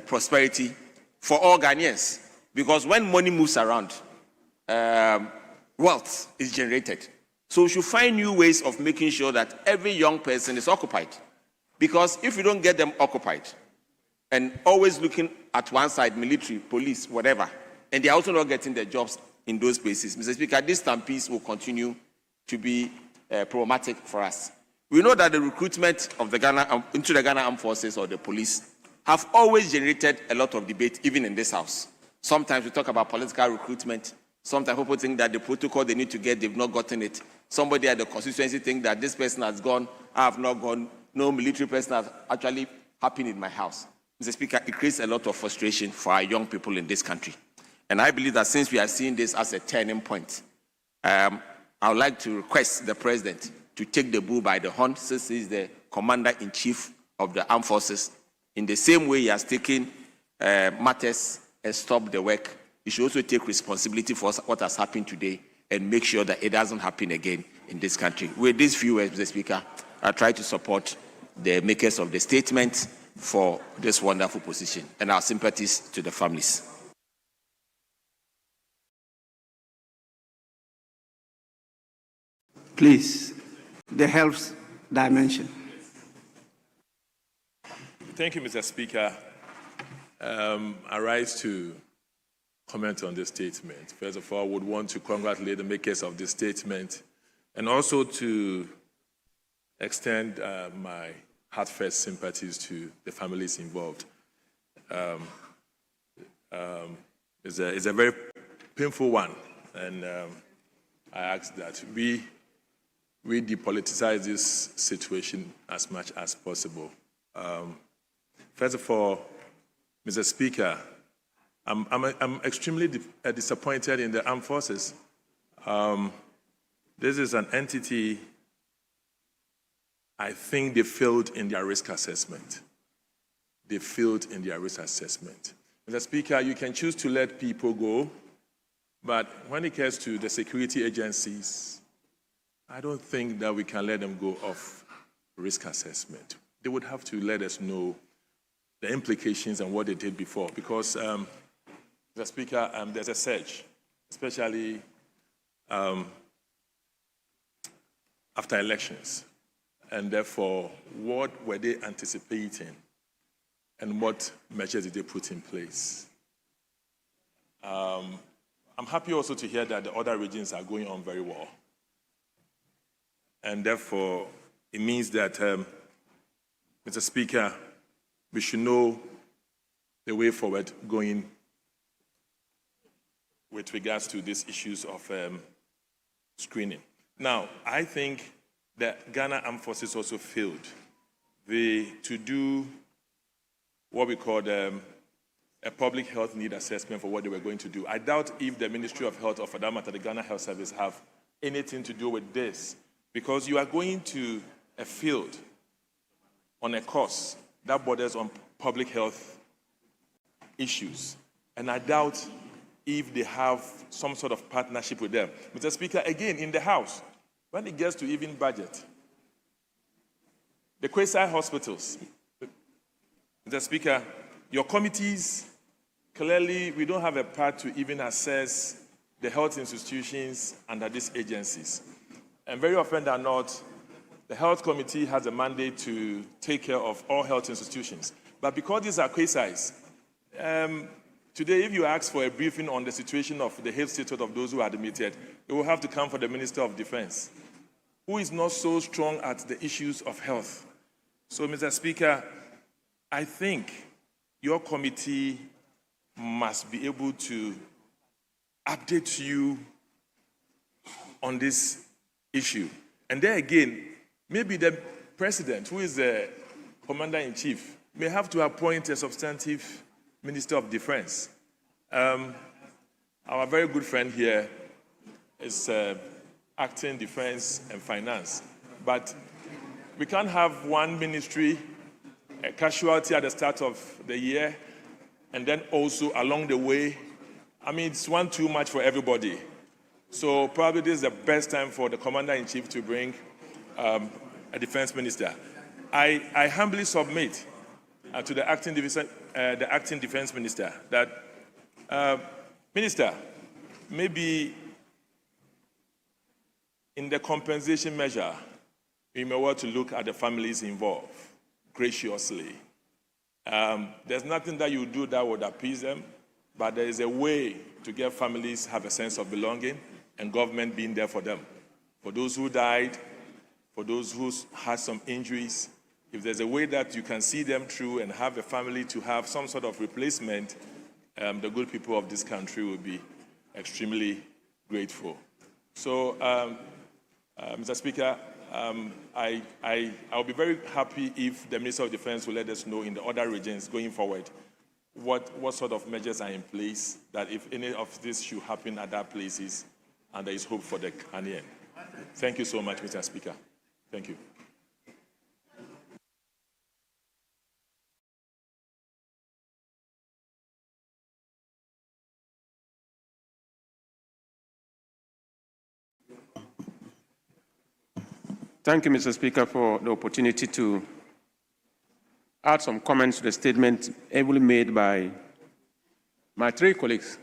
prosperity for all Ghanaians. Because when money moves around, wealth is generated. So we should find new ways of making sure that every young person is occupied. Because if we don't get them occupied and always looking at one side, military, police, whatever, and they're also not getting their jobs in those places, Mr. Speaker, this stampede will continue to be problematic for us. We know that the recruitment of the Ghana into the Ghana Armed Forces or the police have always generated a lot of debate, even in this House. Sometimes we talk about political recruitment. Sometimes people think that the protocol they need to get, they've not gotten it. Somebody at the constituency think that this person has gone, I have not gone. No military person has actually happened in my house. Mr. Speaker, it creates a lot of frustration for our young people in this country. And I believe that since we are seeing this as a turning point, I would like to request the President to take the bull by the horn, since he is the Commander-in-Chief of the Armed Forces. In the same way he has taken matters and stopped the work, he should also take responsibility for what has happened today and make sure that it doesn't happen again in this country. With these few words, Mr. Speaker, I try to support the makers of the statement for this wonderful position, and our sympathies to the families. Please, the health dimension. Thank you, Mr. Speaker. I rise to comment on this statement. First of all, I would want to congratulate the makers of this statement and also to extend my heartfelt sympathies to the families involved. It's a very painful one, and I ask that we depoliticize this situation as much as possible. First of all, Mr. Speaker, I'm extremely disappointed in the armed forces. This is an entity, I think they failed in their risk assessment. They failed in their risk assessment. Mr. Speaker, you can choose to let people go, but when it comes to the security agencies, I don't think that we can let them go off risk assessment. They would have to let us know the implications and what they did before, because, Mr. Speaker, there's a surge, especially after elections. And therefore, what were they anticipating and what measures did they put in place? I'm happy also to hear that the other regions are going on very well. And therefore, it means that, Mr. Speaker, we should know the way forward going with regards to these issues of screening. Now, I think that Ghana Armed Forces also failed to do what we call a public health need assessment for what they were going to do. I doubt if the Ministry of Health, or for that matter, the Ghana Health Service, have anything to do with this, because you are going to a field on a course that borders on public health issues. And I doubt if they have some sort of partnership with them. Mr. Speaker, again, in the House, when it gets to even budget, the quasi hospitals, Mr. Speaker, your committees, clearly we don't have a part to even assess the health institutions under these agencies. And very often than not, the health committee has a mandate to take care of all health institutions. But because these are quasis, today if you ask for a briefing on the situation of the health status of those who are admitted, it will have to come from the Minister of Defense, who is not so strong at the issues of health. So, Mr. Speaker, I think your committee must be able to update you on this issue. And then again, maybe the president, who is the commander-in-chief, may have to appoint a substantive Minister of Defense. Our very good friend here is acting Defense and Finance. But we can't have one ministry, a casualty at the start of the year, and then also along the way. I mean, it's one too much for everybody. So probably this is the best time for the Commander-in-Chief to bring a Defense Minister. I humbly submit to the acting Defense Minister that, Minister, maybe in the compensation measure, we may want to look at the families involved graciously. There's nothing that you do that would appease them, but there is a way to get families have a sense of belonging and government being there for them. For those who died, for those who had some injuries, if there's a way that you can see them through and have a family to have some sort of replacement, the good people of this country will be extremely grateful. So, Mr. Speaker, I'll be very happy if the Minister of Defense will let us know in the other regions going forward what sort of measures are in place, that if any of this should happen at that places, and there is hope for the Ghanaian. Thank you so much, Mr. Speaker. Thank you. Thank you, Mr. Speaker, for the opportunity to add some comments to the statement ably made by my three colleagues,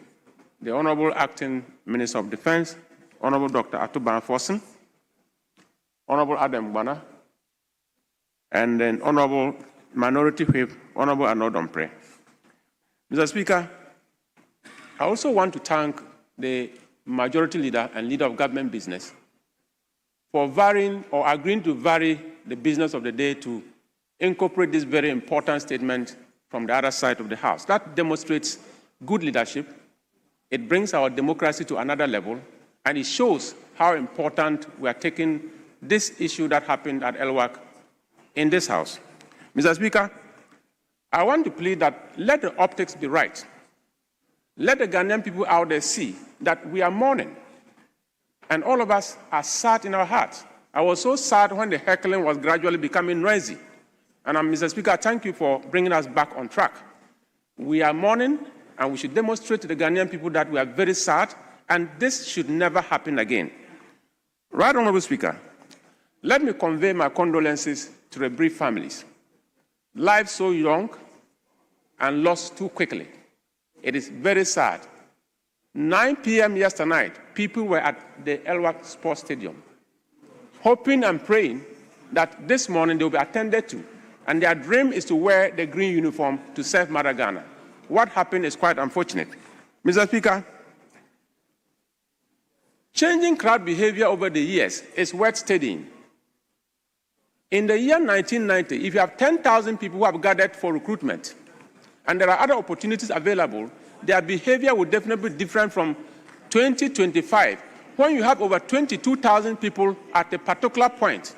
the Honorable Acting Minister of Defense, Honorable Dr. Atuban Fossen, Honorable Adam Bana, and then Honorable Minority Whip, Honorable Arnold Dompre. Mr. Speaker, I also want to thank the Majority Leader and Leader of Government Business for varying or agreeing to vary the business of the day to incorporate this very important statement from the other side of the House. That demonstrates good leadership. It brings our democracy to another level, and it shows how important we are taking this issue that happened at LWAC in this House. Mr. Speaker, I want to plead that let the optics be right. Let the Ghanaian people out there see that we are mourning, and all of us are sad in our hearts. I was so sad when the heckling was gradually becoming noisy. And Mr. Speaker, thank you for bringing us back on track. We are mourning, and we should demonstrate to the Ghanaian people that we are very sad, and this should never happen again. Right, Honorable Speaker, let me convey my condolences to the bereaved families. Lives so young and lost too quickly. It is very sad. 9 p.m. yesterday night, people were at the LWAC Sports Stadium, hoping and praying that this morning they will be attended to, and their dream is to wear the green uniform to serve Mother Ghana. What happened is quite unfortunate. Mr. Speaker, changing crowd behavior over the years is worth studying. In the year 1990, if you have 10,000 people who have gathered for recruitment, and there are other opportunities available, their behavior would definitely be different from 2025, when you have over 22,000 people at a particular point,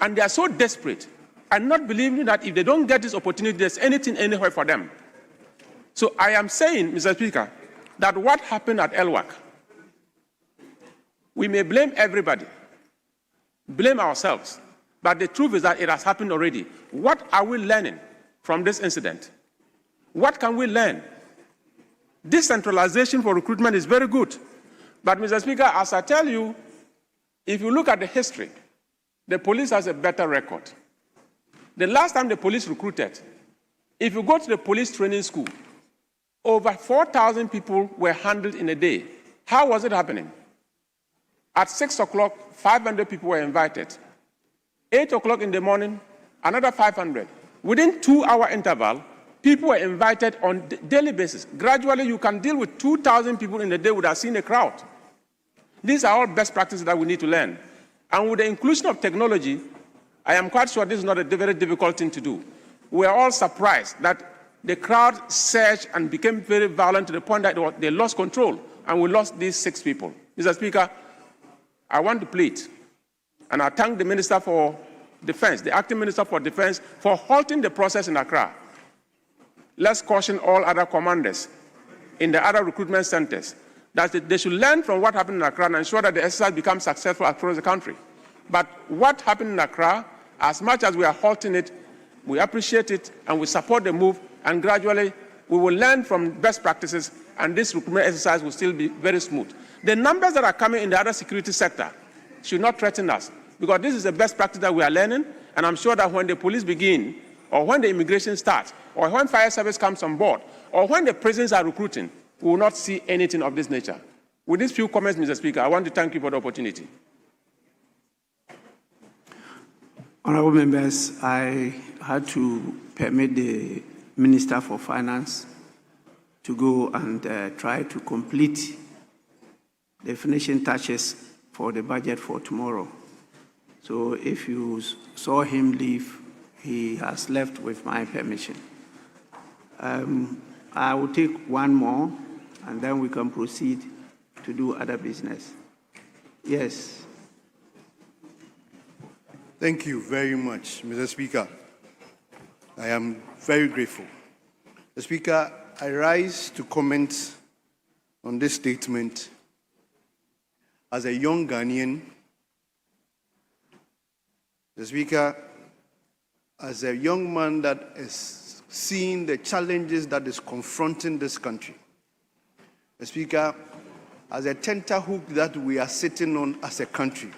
and they are so desperate and not believing that if they don't get this opportunity, there's anything anywhere for them. So I am saying, Mr. Speaker, that what happened at Elwak, we may blame everybody, blame ourselves, but the truth is that it has happened already. What are we learning from this incident? What can we learn? Decentralization for recruitment is very good. But, Mr. Speaker, as I tell you, if you look at the history, the police has a better record. The last time the police recruited, if you go to the police training school, over 4,000 people were handled in a day. How was it happening? At 6 o'clock, 500 people were invited. 8 o'clock in the morning, another 500. Within 2-hour interval, people were invited on daily basis. Gradually, you can deal with 2,000 people in a day without seeing a crowd. These are all best practices that we need to learn. And with the inclusion of technology, I am quite sure this is not a very difficult thing to do. We are all surprised that the crowd surged and became very violent to the point that they lost control, and we lost these 6 people. Mr. Speaker, I want to plead, and I thank the Minister for Defense, the Acting Minister for Defense, for halting the process in Accra. Let's caution all other commanders in the other recruitment centers that they should learn from what happened in Accra and ensure that the exercise becomes successful across the country. But what happened in Accra, as much as we are halting it, we appreciate it and we support the move, and gradually we will learn from best practices, and this recruitment exercise will still be very smooth. The numbers that are coming in the other security sector should not threaten us, because this is the best practice that we are learning, and I'm sure that when the police begin, or when the immigration starts, or when fire service comes on board, or when the prisons are recruiting, we will not see anything of this nature. With these few comments, Mr. Speaker, I want to thank you for the opportunity. Honorable members, I had to permit the Minister for Finance to go and try to complete the finishing touches for the budget for tomorrow. So if you saw him leave, he has left with my permission. I will take one more, and then we can proceed to do other business. Yes. Thank you very much, Mr. Speaker. I am very grateful. Mr. Speaker, I rise to comment on this statement as a young Ghanaian. Mr. Speaker, as a young man that is seeing the challenges that is confronting this country. Mr. Speaker, as a tenterhook that we are sitting on as a country.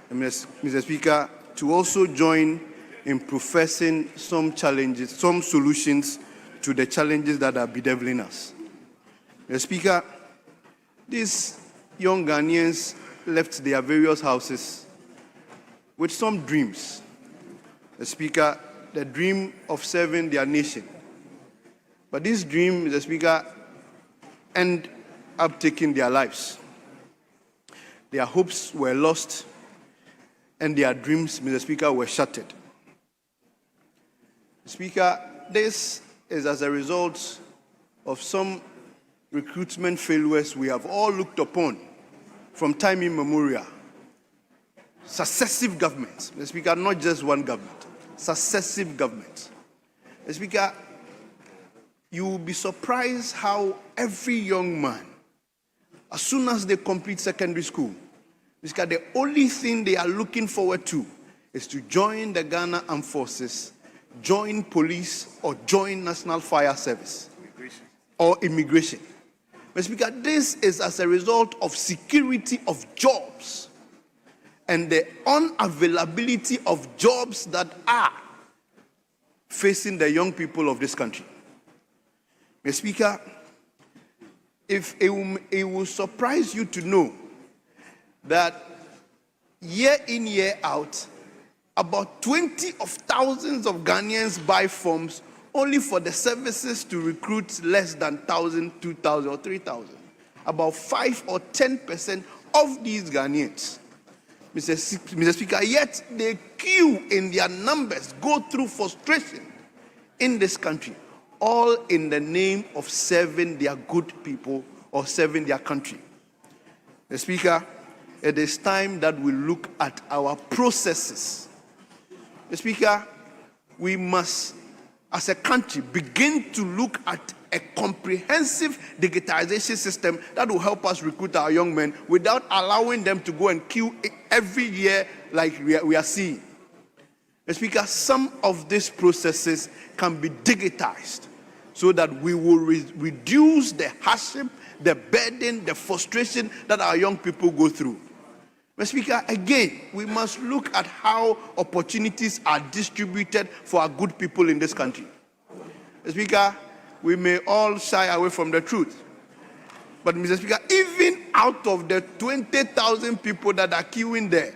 And Mr. Speaker, to also join in professing some challenges, some solutions to the challenges that are bedeviling us. Mr. Speaker, these young Ghanaians left their various houses with some dreams. Mr. Speaker, the dream of serving their nation. But this dream, Mr. Speaker, ended up taking their lives. Their hopes were lost, and their dreams, Mr. Speaker, were shattered. Speaker, this is as a result of some recruitment failures we have all looked upon from time immemorial. Successive governments, Mr. Speaker, not just one government, successive governments. Mr. Speaker, you will be surprised how every young man, as soon as they complete secondary school, Mr. Speaker, the only thing they are looking forward to is to join the Ghana Armed Forces, join police, or join National Fire Service, or immigration. Mr. Speaker, this is as a result of security of jobs and the unavailability of jobs that are facing the young people of this country. Mr. Speaker, if it will surprise you to know that year in, year out, about 20 of thousands of Ghanaians buy forms only for the services to recruit less than 1,000, 2,000, or 3,000. About 5 or 10% of these Ghanaians, Mr. Speaker, yet they queue in their numbers, go through frustration in this country, all in the name of serving their good people or serving their country. Mr. Speaker, it is time that we look at our processes. Mr. Speaker, we must, as a country, begin to look at a comprehensive digitization system that will help us recruit our young men without allowing them to go and queue every year like we are seeing. Mr. Speaker, some of these processes can be digitized so that we will reduce the hardship, the burden, the frustration that our young people go through. Mr. Speaker, again, we must look at how opportunities are distributed for our good people in this country. Mr. Speaker, we may all shy away from the truth. But, Mr. Speaker, even out of the 20,000 people that are queuing there,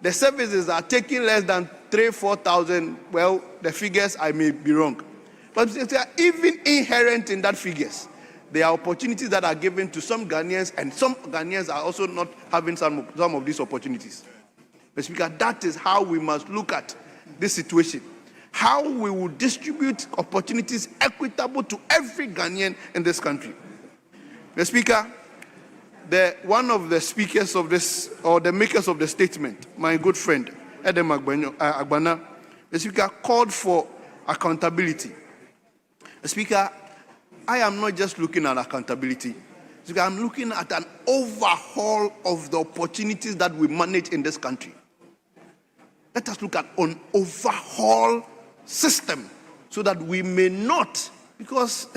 the services are taking less than 3,000-4,000. Well, the figures, I may be wrong. But, Mr. Speaker, even inherent in that figures, there are opportunities that are given to some Ghanaians, and some Ghanaians are also not having some of these opportunities. Mr. Speaker, that is how we must look at this situation. How we will distribute opportunities equitable to every Ghanaian in this country. Mr. Speaker, one of the speakers of this, or the makers of the statement, my good friend, Edem Agbana, the Speaker, called for accountability. The Speaker, I am not just looking at accountability. I'm looking at an overhaul of the opportunities that we manage in this country. Let us look at an overhaul system so that we may not, because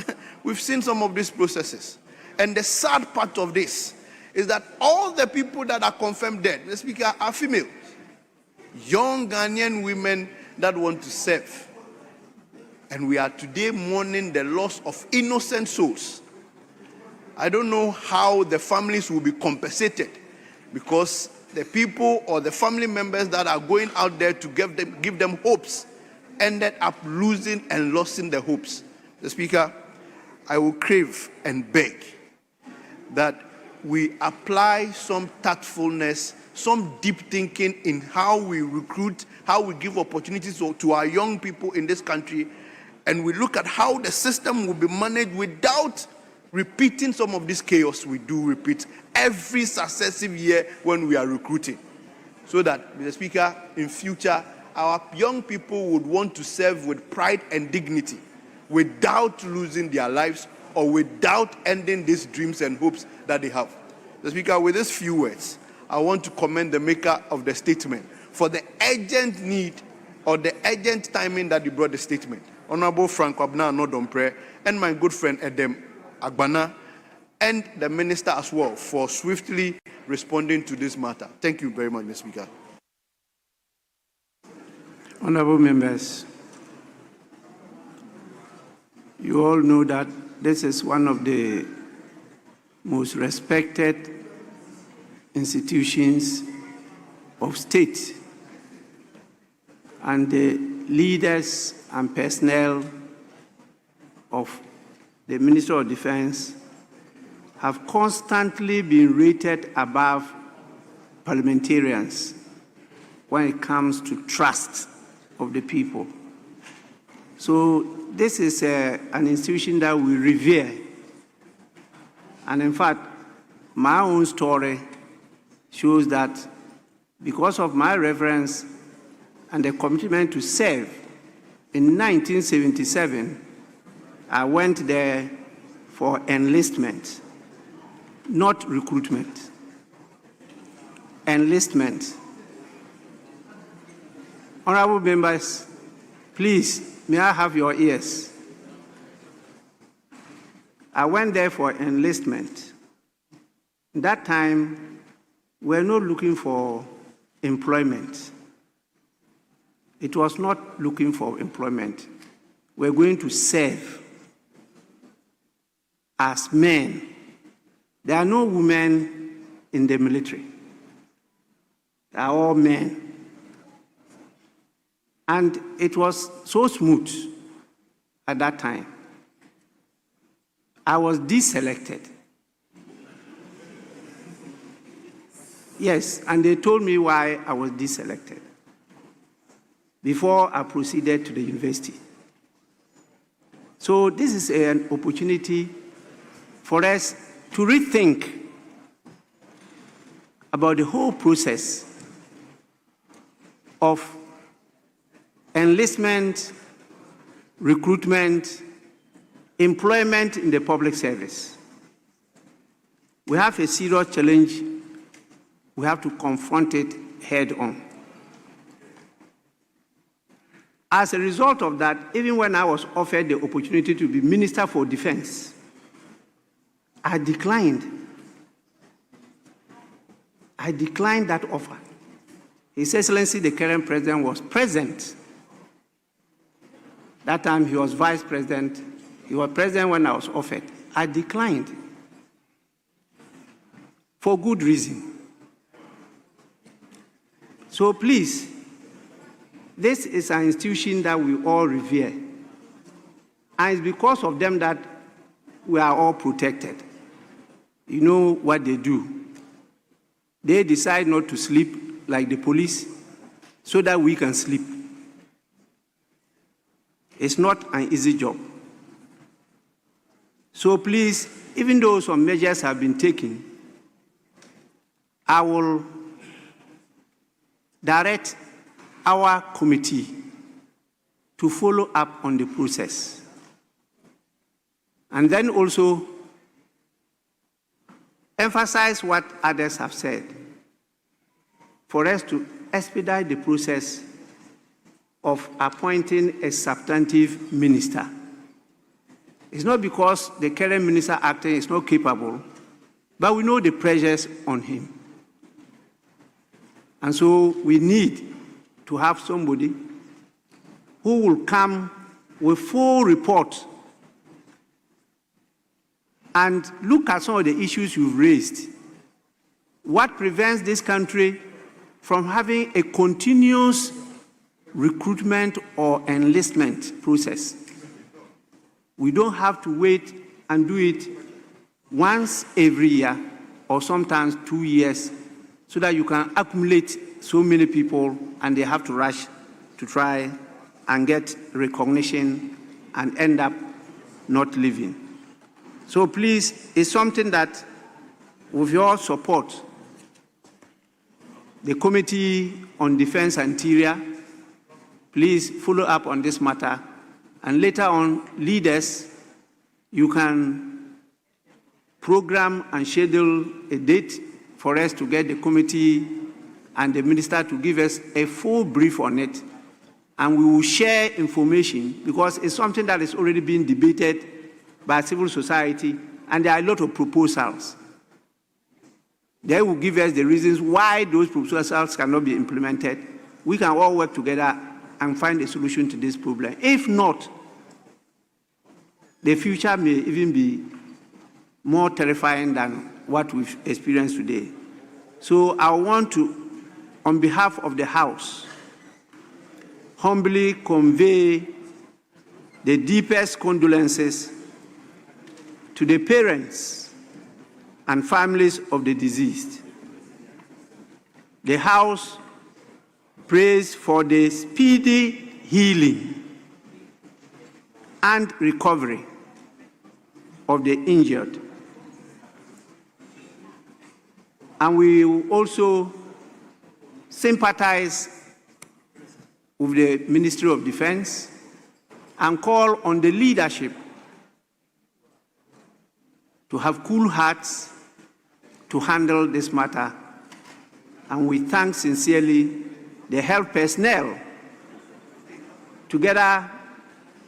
we've seen some of these processes. And the sad part of this is that all the people that are confirmed dead, the Speaker, are females. Young Ghanaian women that want to serve. And we are today mourning the loss of innocent souls. I don't know how the families will be compensated, because the people or the family members that are going out there to give them hopes ended up losing and losing the hopes. The Speaker, I will crave and beg that we apply some tactfulness, some deep thinking in how we recruit, how we give opportunities to our young people in this country, and we look at how the system will be managed without repeating some of this chaos we do repeat every successive year when we are recruiting. So that, Mr. Speaker, in future, our young people would want to serve with pride and dignity without losing their lives or without ending these dreams and hopes that they have. Mr. Speaker, with these few words, I want to commend the maker of the statement for the urgent need or the urgent timing that he brought the statement. Honorable Frank Abna Nodompre and my good friend Edem Agbana and the minister as well for swiftly responding to this matter. Thank you very much, Mr. Speaker. Honorable members, you all know that this is one of the most respected institutions of state, and the leaders and personnel of the Ministry of Defense have constantly been rated above parliamentarians when it comes to trust of the people. So this is an institution that we revere. And in fact, my own story shows that because of my reverence and the commitment to serve, in 1977, I went there for enlistment, not recruitment. Enlistment. Honorable members, please, may I have your ears? I went there for enlistment. That time, we were not looking for employment. It was not looking for employment. We're going to serve as men. There are no women in the military. They are all men. And it was so smooth at that time. I was deselected. Yes, and they told me why I was deselected before I proceeded to the university. So this is an opportunity for us to rethink about the whole process of enlistment, recruitment, employment in the public service. We have a serious challenge. We have to confront it head on. As a result of that, even when I was offered the opportunity to be Minister for Defense, I declined. I declined that offer. His Excellency, the current president, was present. That time he was vice president. He was president when I was offered. I declined for good reason. So please, this is an institution that we all revere. And it's because of them that we are all protected. You know what they do. They decide not to sleep like the police so that we can sleep. It's not an easy job. So please, even though some measures have been taken, I will direct our committee to follow up on the process. And then also emphasize what others have said for us to expedite the process of appointing a substantive minister. It's not because the current minister acting is not capable, but we know the pressures on him. And so we need to have somebody who will come with full report and look at some of the issues you've raised. What prevents this country from having a continuous recruitment or enlistment process? We don't have to wait and do it once every year or sometimes 2 years so that you can accumulate so many people and they have to rush to try and get recognition and end up not living. So please, it's something that with your support, the Committee on Defense and Interior, please follow up on this matter. And later on, leaders, you can program and schedule a date for us to get the committee and the minister to give us a full brief on it. And we will share information because it's something that is already being debated by civil society, and there are a lot of proposals. They will give us the reasons why those proposals cannot be implemented. We can all work together and find a solution to this problem. If not, the future may even be more terrifying than what we've experienced today. So I want to, on behalf of the House, humbly convey the deepest condolences to the parents and families of the deceased. The House prays for the speedy healing and recovery of the injured. And we will also sympathize with the Ministry of Defense and call on the leadership to have cool hearts to handle this matter. And we thank sincerely the health personnel, together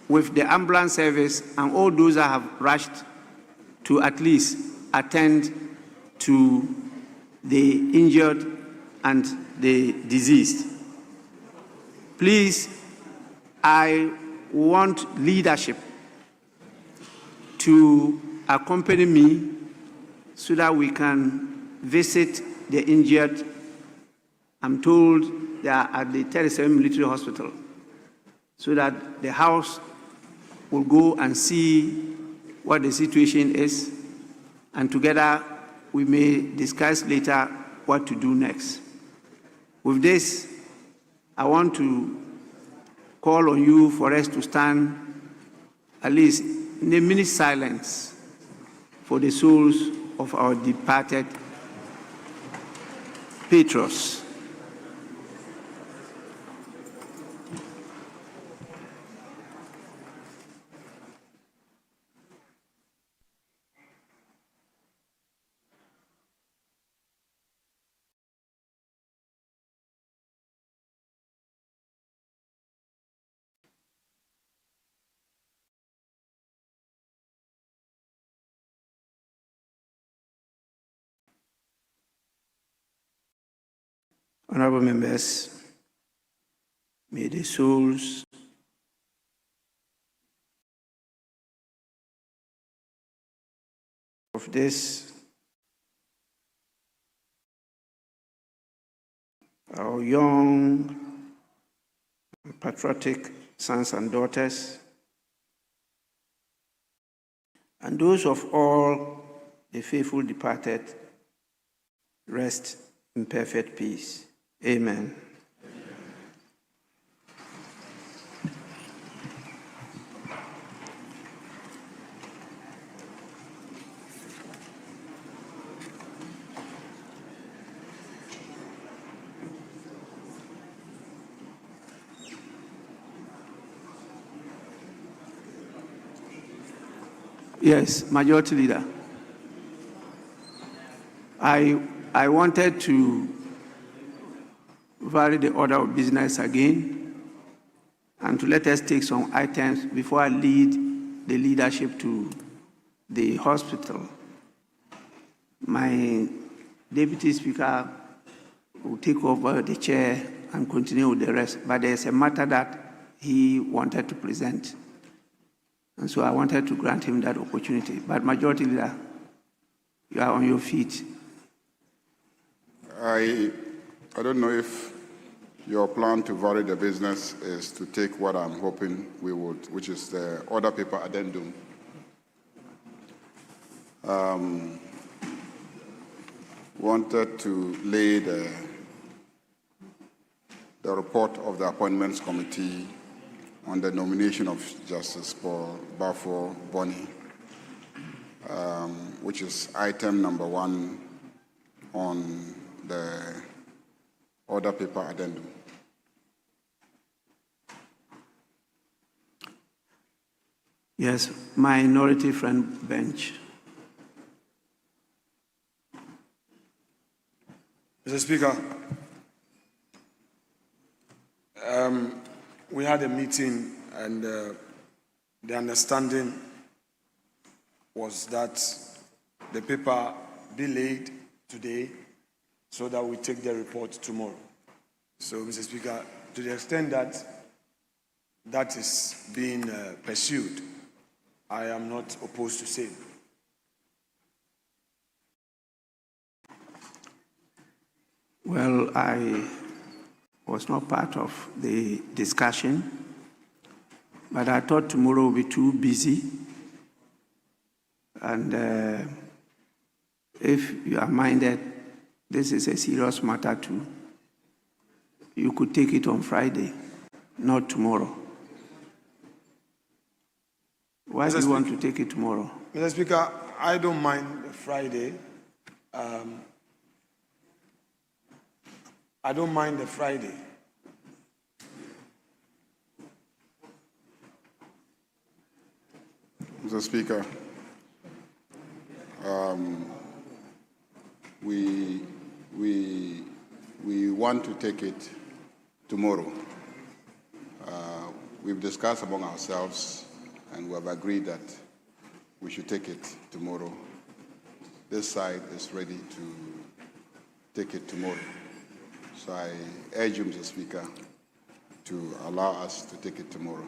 with the ambulance service and all those that have rushed to at least attend to the injured and the deceased. Please, I want leadership to accompany me so that we can visit the injured. I'm told they are at the 37 Military Hospital, so that the House will go and see what the situation is, and together we may discuss later what to do next. With this, I want to call on you for us to stand at least in a minute's silence for the souls of our departed patrons. Honorable members, may the souls of this our young patriotic sons and daughters, and those of all the faithful departed, rest in perfect peace. Amen. Yes, Majority Leader. I wanted to vary the order of business again and to let us take some items before I lead the leadership to the hospital. My Deputy Speaker will take over the chair and continue with the rest, but there's a matter that he wanted to present. And so I wanted to grant him that opportunity. But Majority Leader, you are on your feet. I don't know if your plan to vary the business is to take what I'm hoping we would, which is the order paper addendum. Wanted to lay the report of the Appointments Committee on the nomination of Justice Paul Bafo Boni, which is item number 1 on the order paper addendum. Yes, Minority Friend Bench. Mr. Speaker, we had a meeting and the understanding was that the paper be laid today so that we take the report tomorrow. So, Mr. Speaker, to the extent that that is being pursued, I am not opposed to say. Well, I was not part of the discussion, but I thought tomorrow will be too busy. And if you are minded, this is a serious matter too. You could take it on Friday, not tomorrow. Why do you want to take it tomorrow? Mr. Speaker, I don't mind Friday. I don't mind the Friday. Mr. Speaker, we want to take it tomorrow. We've discussed among ourselves and we have agreed that we should take it tomorrow. This side is ready to take it tomorrow. So I urge you, Mr. Speaker, to allow us to take it tomorrow.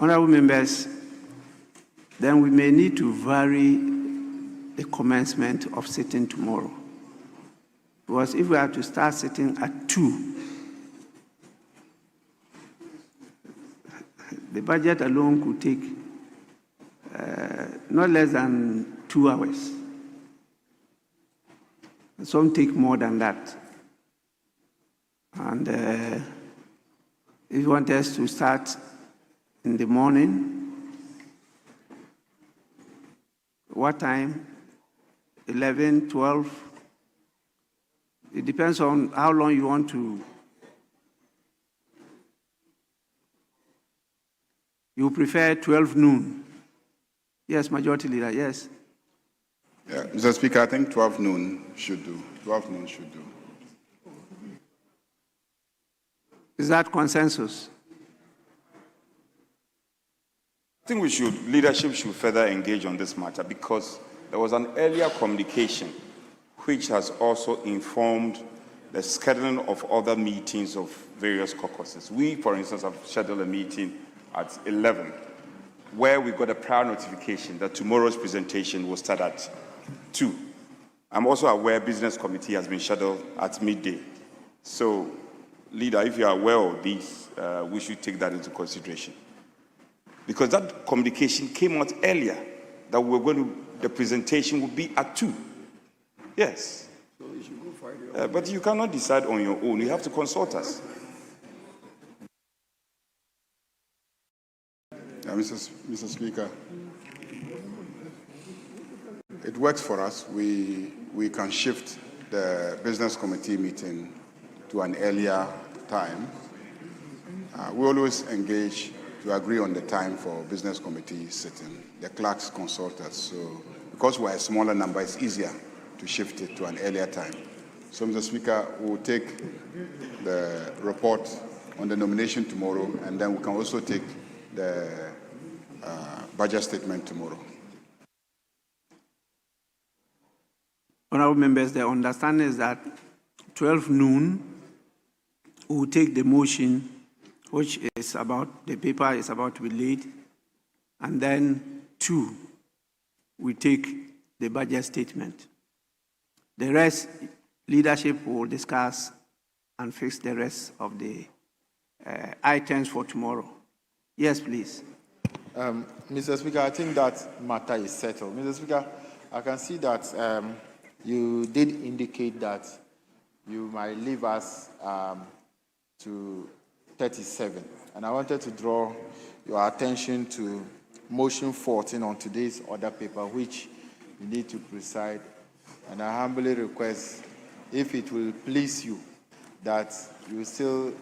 Honorable members, then we may need to vary the commencement of sitting tomorrow. Because if we have to start sitting at 2, the budget alone could take not less than 2 hours. Some take more than that. And if you want us to start in the morning, what time? 11, 12? It depends on how long you want to. You prefer 12 noon? Yes, Majority Leader, yes. Yeah, Mr. Speaker, I think 12 noon should do. 12 noon should do. Is that consensus? I think leadership should further engage on this matter because there was an earlier communication which has also informed the scheduling of other meetings of various caucuses. We, for instance, have scheduled a meeting at 11 where we got a prior notification that tomorrow's presentation will start at 2. I'm also aware Business Committee has been scheduled at midday. So, Leader, if you are aware of this, we should take that into consideration. Because that communication came out earlier that the presentation would be at 2. Yes. So you should go Friday. But you cannot decide on your own. You have to consult us. Yeah, Mr. Speaker, it works for us. We can shift the Business Committee meeting to an earlier time. We always engage to agree on the time for Business Committee sitting. The clerks consult us. So because we're a smaller number, it's easier to shift it to an earlier time. So, Mr. Speaker, we'll take the report on the nomination tomorrow, and then we can also take the budget statement tomorrow. Honorable members, the understanding is that 12 noon, we will take the motion, which is about, the paper is about to be laid, and then 2, we take the budget statement. The rest, leadership will discuss and fix the rest of the items for tomorrow. Yes, please. Mr. Speaker, I think that matter is settled. Mr. Speaker, I can see that you did indicate that you might leave us to 37. And I wanted to draw your attention to motion 14 on today's order paper, which you need to preside. And I humbly request, if it will please you, that you still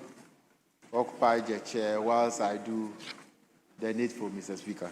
occupy the chair whilst I do the needful, Mr. Speaker.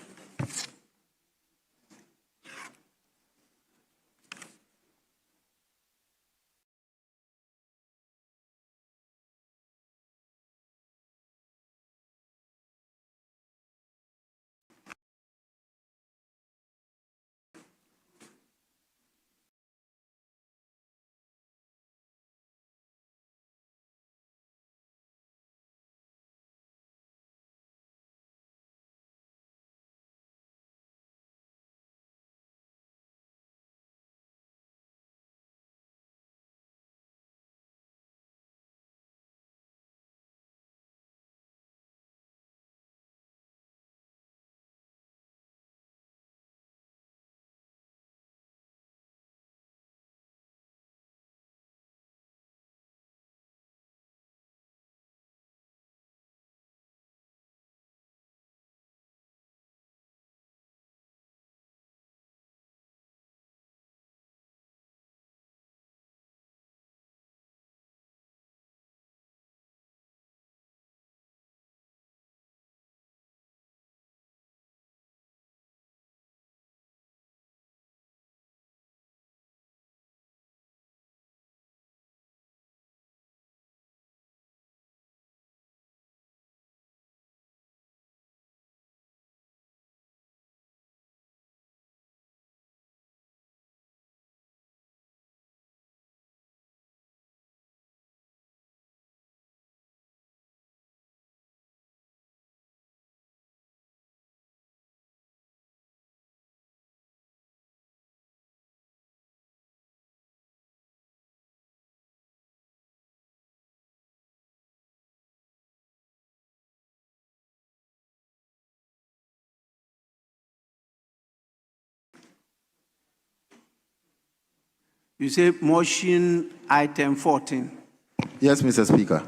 You say motion item 14. Yes, Mr. Speaker.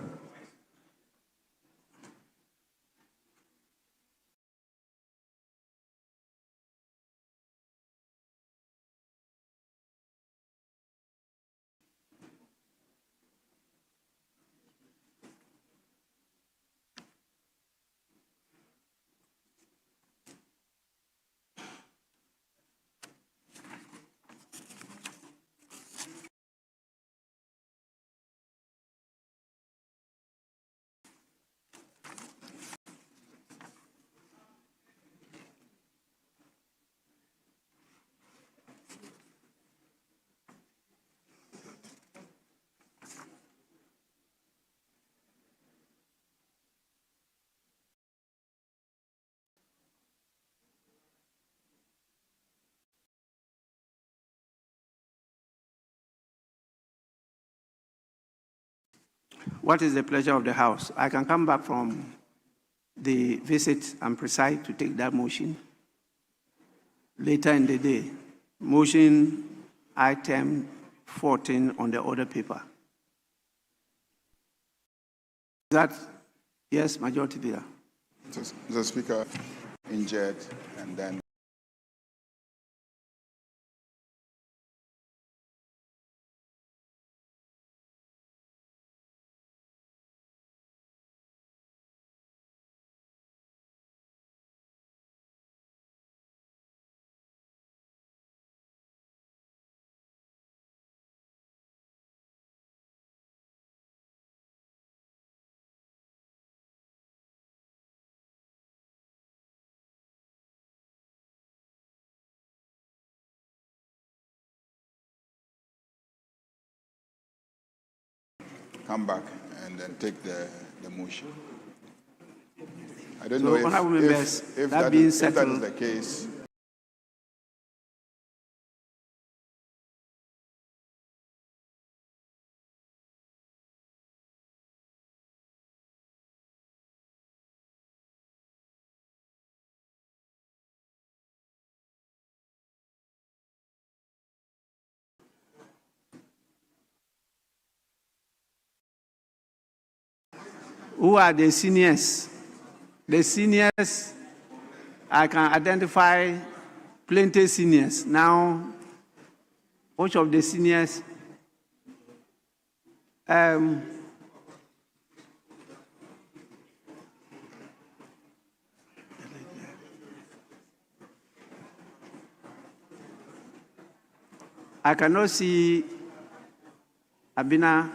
What is the pleasure of the House? I can come back from the visit and preside to take that motion later in the day. Motion item 14 on the order paper. That, yes, Majority Leader. Mr. Speaker, injured, and then. Come back and then take the motion. I don't know if that is the case. Who are the seniors? The seniors, I can identify plenty seniors. Now, which of the seniors? I cannot see Abina.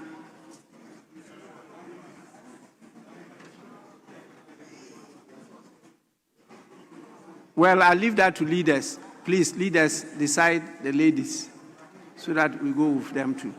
Well, I'll leave that to leaders. Please, leaders, decide the ladies so that we go with them too.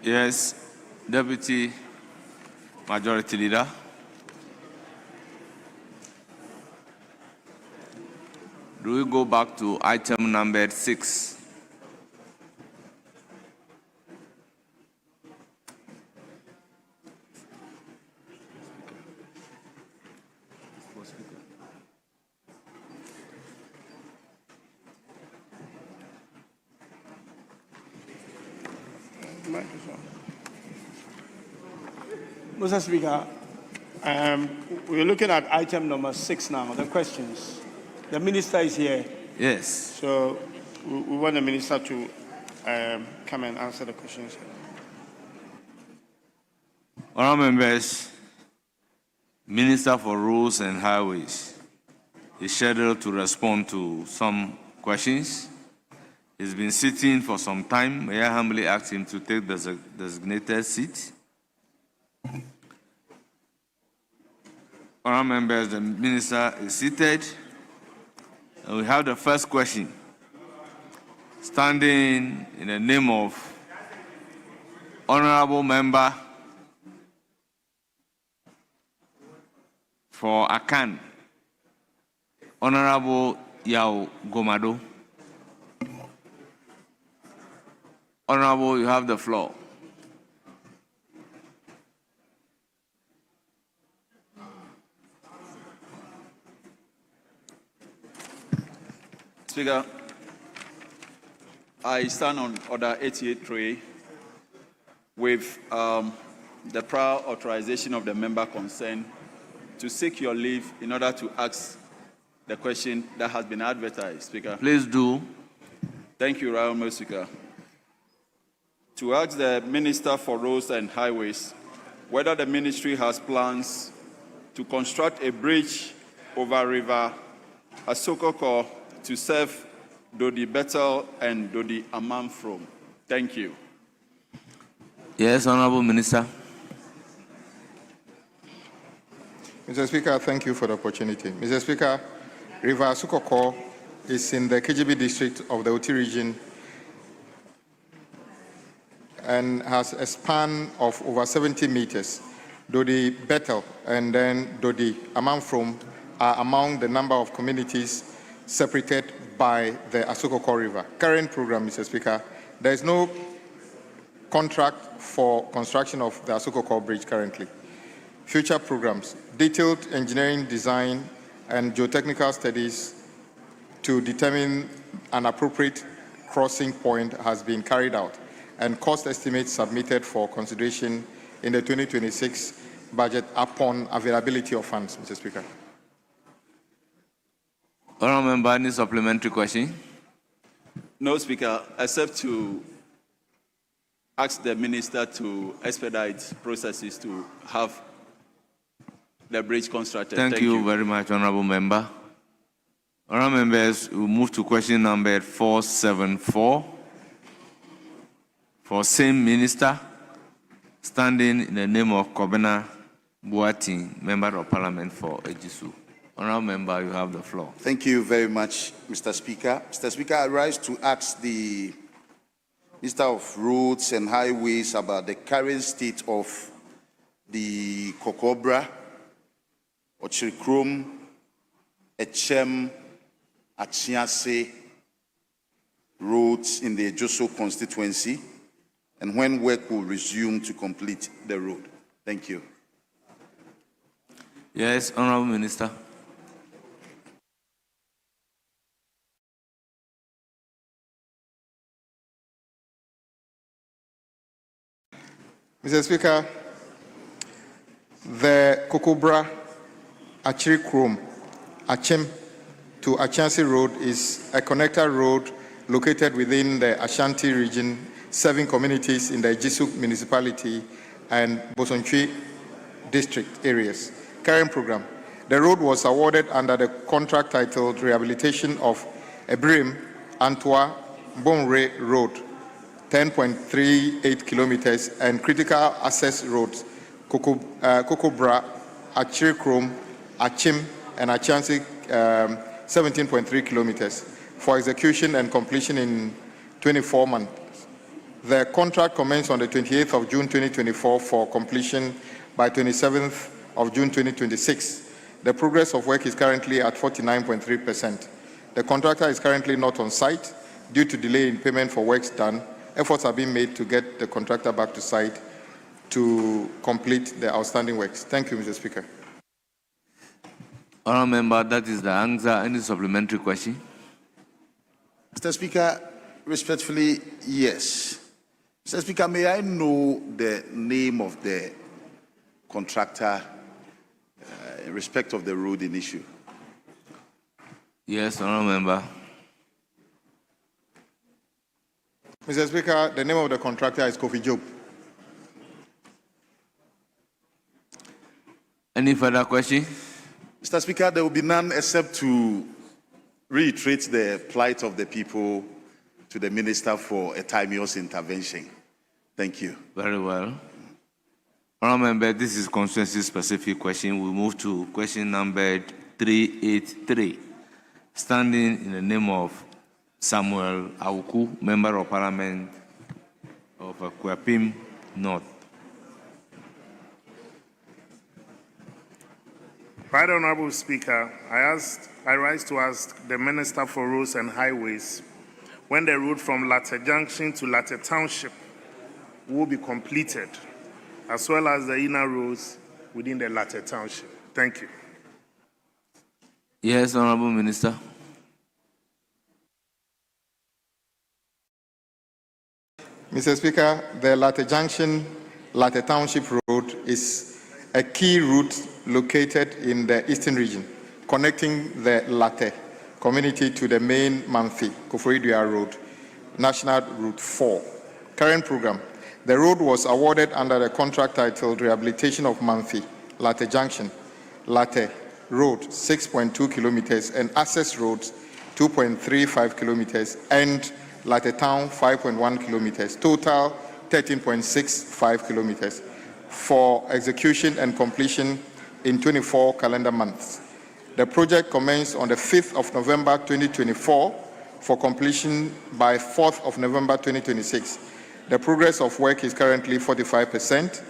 Yes, Deputy Majority Leader. Do we go back to item number 6? Mr. Speaker, we're looking at item number 6 now, the questions. The minister is here. Yes. So we want the minister to come and answer the questions. Honourable members, Minister for Roads and Highways is scheduled to respond to some questions. He's been sitting for some time. May I humbly ask him to take the designated seat? Honourable members, the minister is seated. And we have the first question. Standing in the name of Honourable Member for Akan, Honourable Yao Gomado. Honourable, you have the floor. Speaker, I stand on Order 88.3 with the prior authorization of the member concerned to seek your leave in order to ask the question that has been advertised, Speaker. Please do. Thank you, Honourable Speaker. To ask the Minister for Roads and Highways whether the ministry has plans to construct a bridge over River Asokoko to serve Dodi Bethel, and Dodi Amanfrom. Thank you. Yes, Honorable Minister. Mr. Speaker, thank you for the opportunity. Mr. Speaker, River Asukoko is in the KGB district of the Oti region and has a span of over 70 meters. Dodi Bethel and then Dodi Amanfrom are among the number of communities separated by the Asukoko River. Current program, Mr. Speaker, there is no contract for construction of the Asukoko Bridge currently. Future programs, detailed engineering design and geotechnical studies to determine an appropriate crossing point has been carried out, and cost estimates submitted for consideration in the 2026 budget upon availability of funds, Mr. Speaker. Honourable Member, any supplementary question? No, Speaker, except to ask the Minister to expedite processes to have the bridge constructed. Thank you very much, Honourable Member. Honourable Members, we move to question number 474 for same Minister, standing in the name of Kobena Boating, Member of Parliament for Ejisu. Honourable Member, you have the floor. Thank you very much, Mr. Speaker. Mr. Speaker, I rise to ask the Minister of Roads and Highways about the current state of the Kokobra, Ochirikrom, Echem, Achiase roads in the Ejoso constituency, and when work will resume to complete the road. Thank you. Yes, Honourable Minister. Mr. Speaker, the Kokobra, Achirikrom, Achem to Achansi Road is a connector road located within the Ashanti region, serving communities in the Ejisu municipality and Bosontwi district areas. Current program. The road was awarded under the contract titled Rehabilitation of Ebrim Antwa Bonre Road, 10.38 kilometers, and critical access roads, Kokobra, Achirikrom, Achim, and Achansi, 17.3 kilometers, for execution and completion in 24 months. The contract commenced on the 28th of June 2024 for completion by 27th of June 2026. The progress of work is currently at 49.3%. The contractor is currently not on site due to delay in payment for works done. Efforts are being made to get the contractor back to site to complete the outstanding works. Thank you, Mr. Speaker. Honourable Member, that is the answer. Any supplementary question? Mr. Speaker, respectfully, yes. Mr. Speaker, may I know the name of the contractor in respect of the road in issue? Yes, Honourable Member. Mr. Speaker, the name of the contractor is Kofi Job. Any further question? Mr. Speaker, there will be none except to reiterate the plight of the people to the Minister for a timeous intervention. Thank you. Very well. Honourable Member, this is constituency-specific question. We move to question number 383, standing in the name of Samuel Awuku, Member of Parliament of Kwapim North. Right Honourable Speaker, I rise to ask the Minister for Roads and Highways when the road from Latte Junction to Latte Township will be completed, as well as the inner roads within the Latte Township. Thank you. Yes, Honourable Minister. Mr. Speaker, the Latte Junction, Latte Township Road is a key route located in the eastern region, connecting the Latte community to the main Manthi, Koforidua Road, National Route 4. Current program. The road was awarded under the contract titled Rehabilitation of Manthi, Latte Junction, Latte Road, 6.2 kilometers, and access roads 2.35 kilometers, and Latetown 5.1 kilometers, total 13.65 kilometers, for execution and completion in 24 calendar months. The project commenced on the 5th of November 2024 for completion by 4th of November 2026. The progress of work is currently 45%.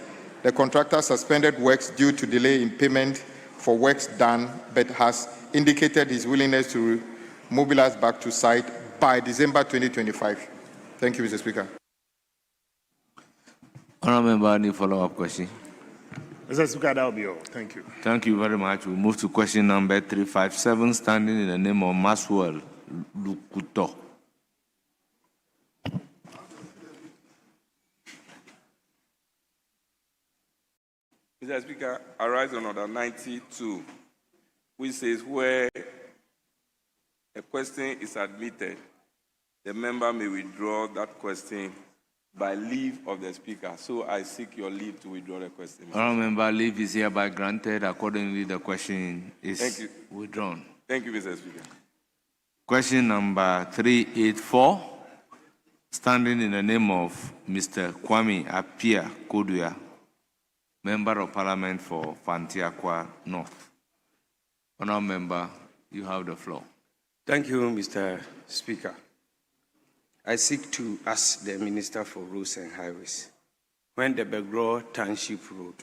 The contractor suspended works due to delay in payment for works done, but has indicated his willingness to mobilize back to site by December 2025. Thank you, Mr. Speaker. Honourable Member, any follow-up question? Mr. Speaker, that will be all. Thank you. Thank you very much. We move to question number 357, standing in the name of Maswell Lukuto. Mr. Speaker, I rise on order 92, which says where a question is admitted, the member may withdraw that question by leave of the Speaker. So I seek your leave to withdraw the question. Honourable Member, leave is hereby granted. Accordingly, the question is withdrawn. Thank you, Mr. Speaker. Question number 384, standing in the name of Mr. Kwame Apia Kodua, Member of Parliament for Fantiakwa North. Honourable Member, you have the floor. Thank you, Mr. Speaker. I seek to ask the Minister for Roads and Highways, when the Begro Township Road